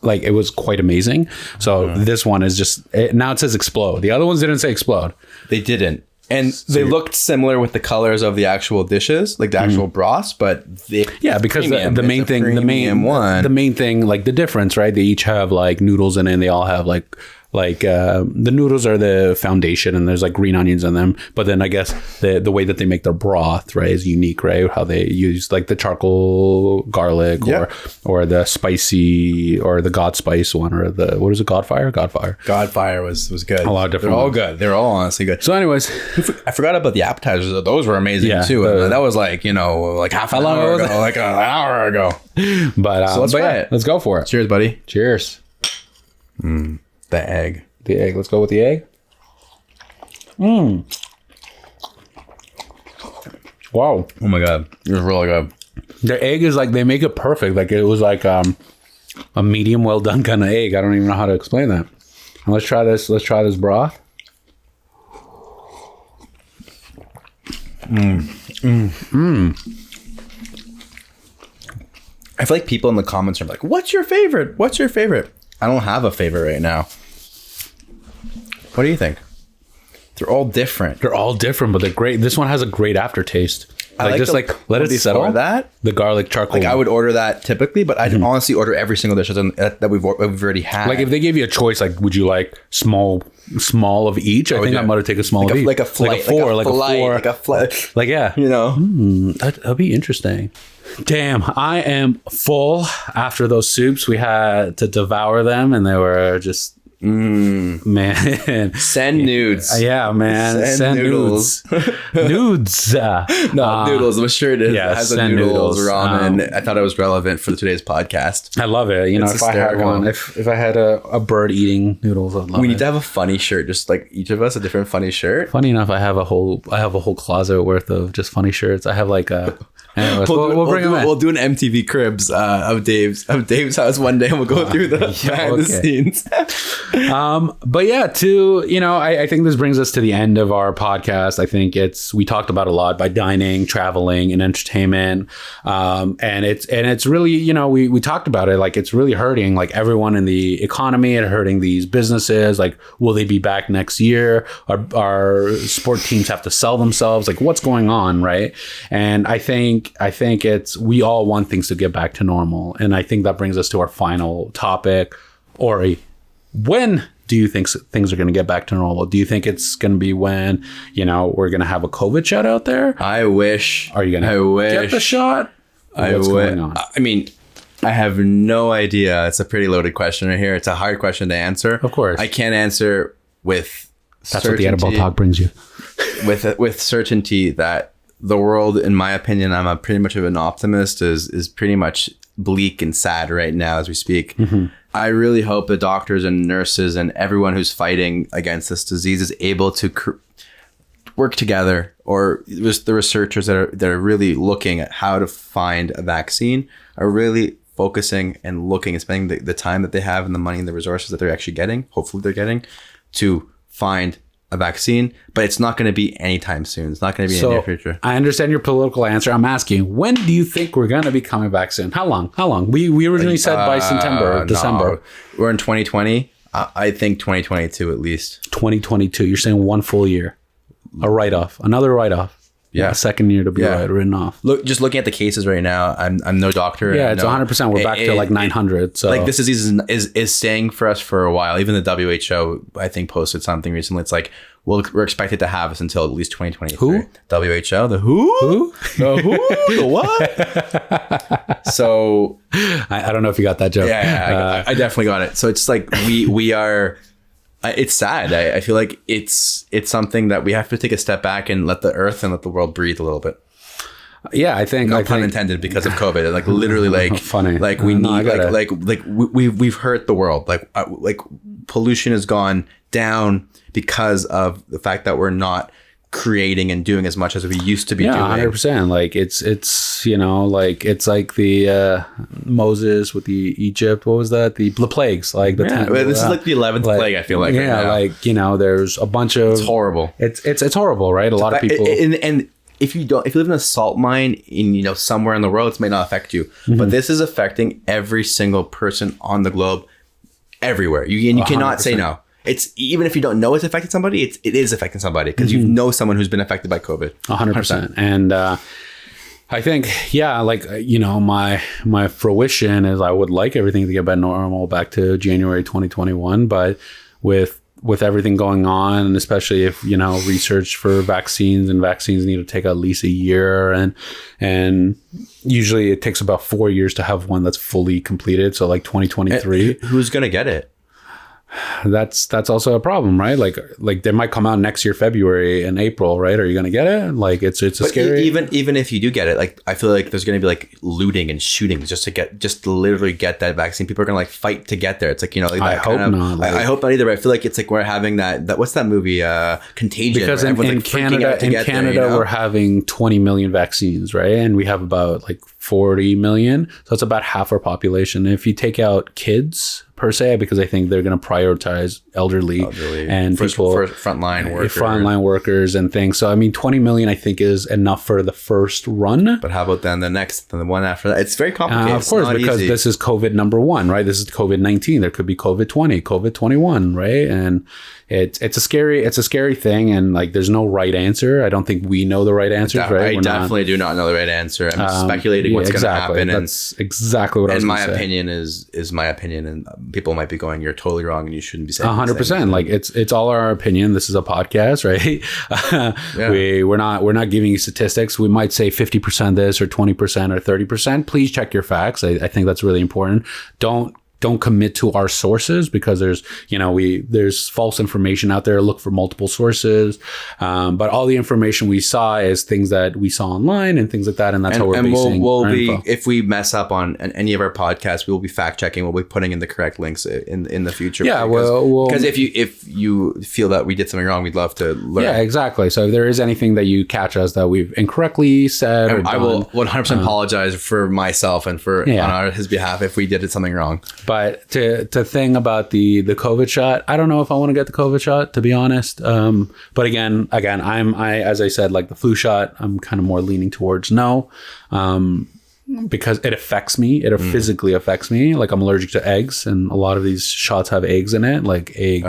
it was quite amazing. So this one is just, now it says explode. The other ones didn't say explode. They didn't. And they looked similar with the colors of the actual dishes, the actual broths, but because the main thing, the difference, right? They each have noodles in it, and they all have the noodles are the foundation, and there's green onions in them. But then I guess the way that they make their broth, right, is unique, right? How they use the charcoal garlic or the spicy or the God spice one, or the, what is it? Godfire was good. A lot of different. They're all good. They're all honestly good. So anyways, I forgot about the appetizers. Those were amazing too. That was half an hour ago, an hour ago. But so let's try it. Let's go for it. Cheers, buddy. Cheers. The egg. Let's go with the egg. Wow. Oh my God. It was really good. The egg is like, they make it perfect. Like it was like a medium well done kind of egg. I don't even know how to explain that. And let's try this. Let's try this broth. I feel like people in the comments are like, what's your favorite? What's your favorite? I don't have a favorite right now. What do you think? They're all different. They're all different, but they're great. This one has a great aftertaste. Like just let it settle. That the garlic charcoal. Like I would order that typically, but I'd honestly order every single dish that we've already had. Like if they gave you a choice, like would you like small of each? I think I might take a small of each. Like a flight, like a four. Like yeah, you know, that'd be interesting. Damn, I am full after those soups. We had to devour them, and they were just. Man, send nudes. Yeah, man, send noodles. Nudes. No, noodles. I'm sure it is. Yeah, it has send noodles ramen. noodles. I thought it was relevant for today's podcast. I love it. You know, if I had one, if I had a bird eating noodles, I'd love it. We need to have a funny shirt, just like each of us a different funny shirt. Funny enough, I have a whole closet worth of just funny shirts. I have like a. Anyways, we'll bring them in. We'll do an MTV Cribs of Dave's house one day, and we'll go through the behind the scenes. But yeah, I think this brings us to the end of our podcast. I think we talked about a lot by dining, traveling, and entertainment. And it's really, we talked about it. Like it's really hurting like everyone in the economy and hurting these businesses. Like, will they be back next year? Our sport teams have to sell themselves. Like what's going on? Right. And I think we all want things to get back to normal. And I think that brings us to our final topic. Ori, when do you think things are going to get back to normal? Do you think it's going to be when, we're going to have a COVID shot out there? I wish. Are you going to get the shot? What's going on? I mean, I have no idea. It's a pretty loaded question right here. It's a hard question to answer. Of course. I can't answer with That's certainty. What the edible talk brings you. with certainty that the world, in my opinion, I'm pretty much of an optimist, is pretty much bleak and sad right now as we speak. Mm-hmm. I really hope the doctors and nurses and everyone who's fighting against this disease is able to work together, or the researchers that are really looking at how to find a vaccine are really focusing and looking and spending the time that they have and the money and the resources that they're actually getting, hopefully they're getting, to find a vaccine. But it's not going to be anytime soon. It's not going to be in the near future. I understand your political answer. I'm asking, when do you think we're going to be coming back soon? How long? We originally said by December. No. We're in 2020. I think 2022 at least. 2022. You're saying one full year. A write-off. Another write-off. Yeah. A second year to be written off. Just looking at the cases right now, I'm no doctor. Yeah, it's 100%. We're back to like 900. So like this disease is staying for us for a while. Even the WHO, I think, posted something recently. It's like, we're expected to have this until at least 2023. Who? WHO? The who? Who? The who? The what? So I don't know if you got that joke. Yeah, I definitely got it. So it's like we are. It's sad. I feel like it's something that we have to take a step back and let the earth and let the world breathe a little bit. Yeah, I think no pun intended because of COVID. Like literally, like funny. Like we need we've hurt the world. Like pollution has gone down because of the fact that we're not creating and doing as much as we used to be doing. 100%. Like it's it's like the Moses with the Egypt. What was that? The plagues. Like the this is like the 11th plague. I feel like there's a bunch of. It's horrible. It's horrible, right? A lot of people. And if you live in a salt mine in somewhere in the world, it may not affect you, but this is affecting every single person on the globe, everywhere. You cannot say no. It's even if you don't know it's affecting somebody, it is affecting somebody because you know someone who's been affected by COVID. 100%. And I think, my fruition is I would like everything to get back normal back to January 2021. But with everything going on, and especially if, research for vaccines need to take at least a year. And usually it takes about 4 years to have one that's fully completed. So like 2023. Who's going to get it? that's also a problem, right? Like they might come out next year, February and April, right? Are you going to get it? Like it's a scary. Even if you do get it, like I feel like there's going to be like looting and shootings just to literally get that vaccine. People are going to like fight to get there. It's like, you know, like I hope not. Like, I hope not either. But I feel like it's like we're having that what's that movie? Contagion. Because right? in Canada, we're having 20 million vaccines, right? And we have about like 40 million. So it's about half our population. If you take out kids per se, because I think they're going to prioritize elderly and people, frontline workers and things. So, I mean, 20 million, I think, is enough for the first run. But how about then the one after that? It's very complicated. Of course, because this is COVID number 1, right? This is COVID-19. There could be COVID-20, COVID-21, right? And it's a scary thing. And like, there's no right answer. I don't think we know the right answers, right? I definitely do not know the right answer. I'm speculating what's going to happen. That's exactly what I was going to say. And my opinion is my opinion, and people might be going, "You're totally wrong, and you shouldn't be saying." 100%. Like it's all our opinion. This is a podcast, right? We're not giving you statistics. We might say 50% this or 20% or 30%. Please check your facts. I think that's really important. Don't commit to our sources, because there's false information out there. Look for multiple sources. But all the information we saw is things that we saw online and things like that. And that's how we're basing our info. If we mess up on any of our podcasts, we will be fact checking. We'll be putting in the correct links in the future. Yeah. Because if you feel that we did something wrong, we'd love to learn. Yeah, exactly. So if there is anything that you catch us that we've incorrectly said, I will 100% apologize for myself and on his behalf if we did something wrong. But to thing about the COVID shot, I don't know if I want to get the COVID shot, to be honest. But again, I as I said, like the flu shot, I'm kind of more leaning towards no, because it affects me. It physically affects me. Like I'm allergic to eggs, and a lot of these shots have eggs in it, like egg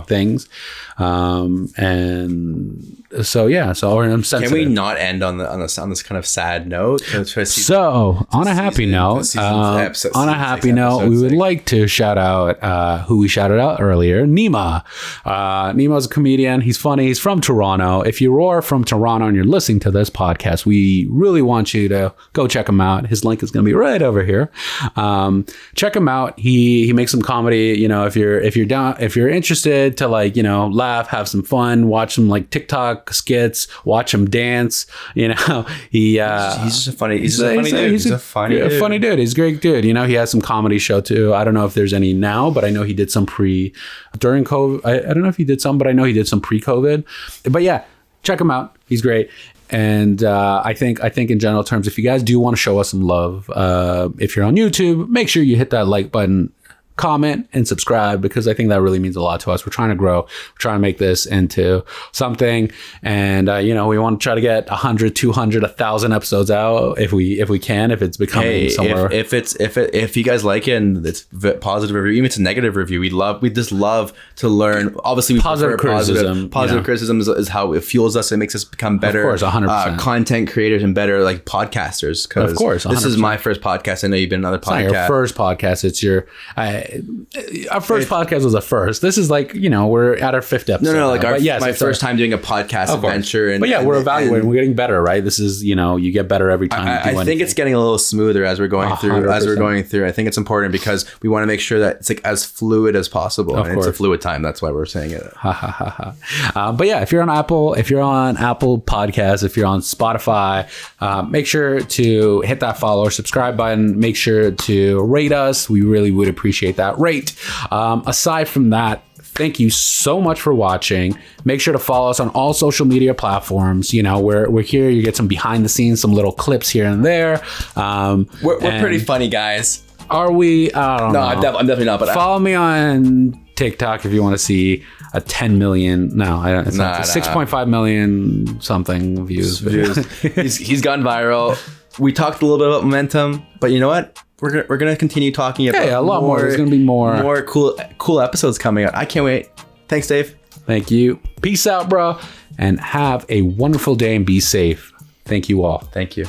things. And so I'm sensitive. Can we not end on this kind of sad note? So on a happy note, we would like to shout out who we shouted out earlier, Nima. Nima's a comedian. He's funny. He's from Toronto. If you are from Toronto and you're listening to this podcast, we really want you to go check him out. His link is going to be right over here. Check him out. He makes some comedy. You know, if you're interested to laugh, have some fun, watch some like TikTok skits, watch him dance. You know, he's just a funny. He's a funny dude. He's a great dude. You know, he has some comedy show too. I don't know if there's any now, but I know he did some during COVID. I don't know if he did some, but I know he did some pre-COVID. But yeah, check him out. He's great. And I think in general terms, if you guys do want to show us some love, if you're on YouTube, make sure you hit that like button, comment, and subscribe, because I think that really means a lot to us. We're trying to grow. We're trying to make this into something. And, we want to try to get 100, 200, 1,000 episodes out if we can, if it's becoming somewhere. If you guys like it and it's positive review, even if it's a negative review, we just love to learn. Obviously, we positive criticism. Positive criticism is how it fuels us. It makes us become better, of course, 100%. Content creators and better like podcasters. Of course, 100%. This is my first podcast. I know you've been another podcast. It's not your first podcast. It's your our first podcast was a first. This is like, we're at our 5th episode. No, like my first time doing a podcast adventure. But yeah, we're evaluating. We're getting better, right? This is, you get better every time. I think it's getting a little smoother as we're going through. 100%. I think it's important because we want to make sure that it's like as fluid as possible. Of course. It's a fluid time. That's why we're saying it. But yeah, if you're on Apple Podcasts, if you're on Spotify, make sure to hit that follow or subscribe button. Make sure to rate us. We really would appreciate that rate. Aside from that, thank you so much for watching. Make sure to follow us on all social media platforms. We're here. You get some behind the scenes, some little clips here and there. We're pretty funny guys. Are we? I don't know. I'm definitely not. But follow me on TikTok if you want to see a 10 million. No, it's not 6.5 million something views. He's gone viral. We talked a little bit about momentum, but you know what? We're gonna continue talking about a lot more. There's gonna be more cool episodes coming out. I can't wait. Thanks, Dave. Thank you. Peace out, bro, and have a wonderful day and be safe. Thank you all. Thank you.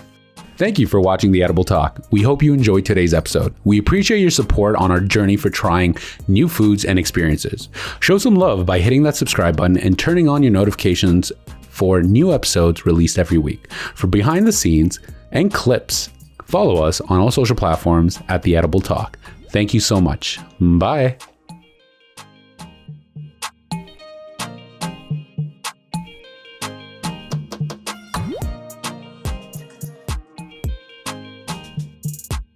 Thank you for watching The Edible Talk. We hope you enjoyed today's episode. We appreciate your support on our journey for trying new foods and experiences. Show some love by hitting that subscribe button and turning on your notifications for new episodes released every week. For behind the scenes and clips, follow us on all social platforms at The Edible Talk. Thank you so much. Bye.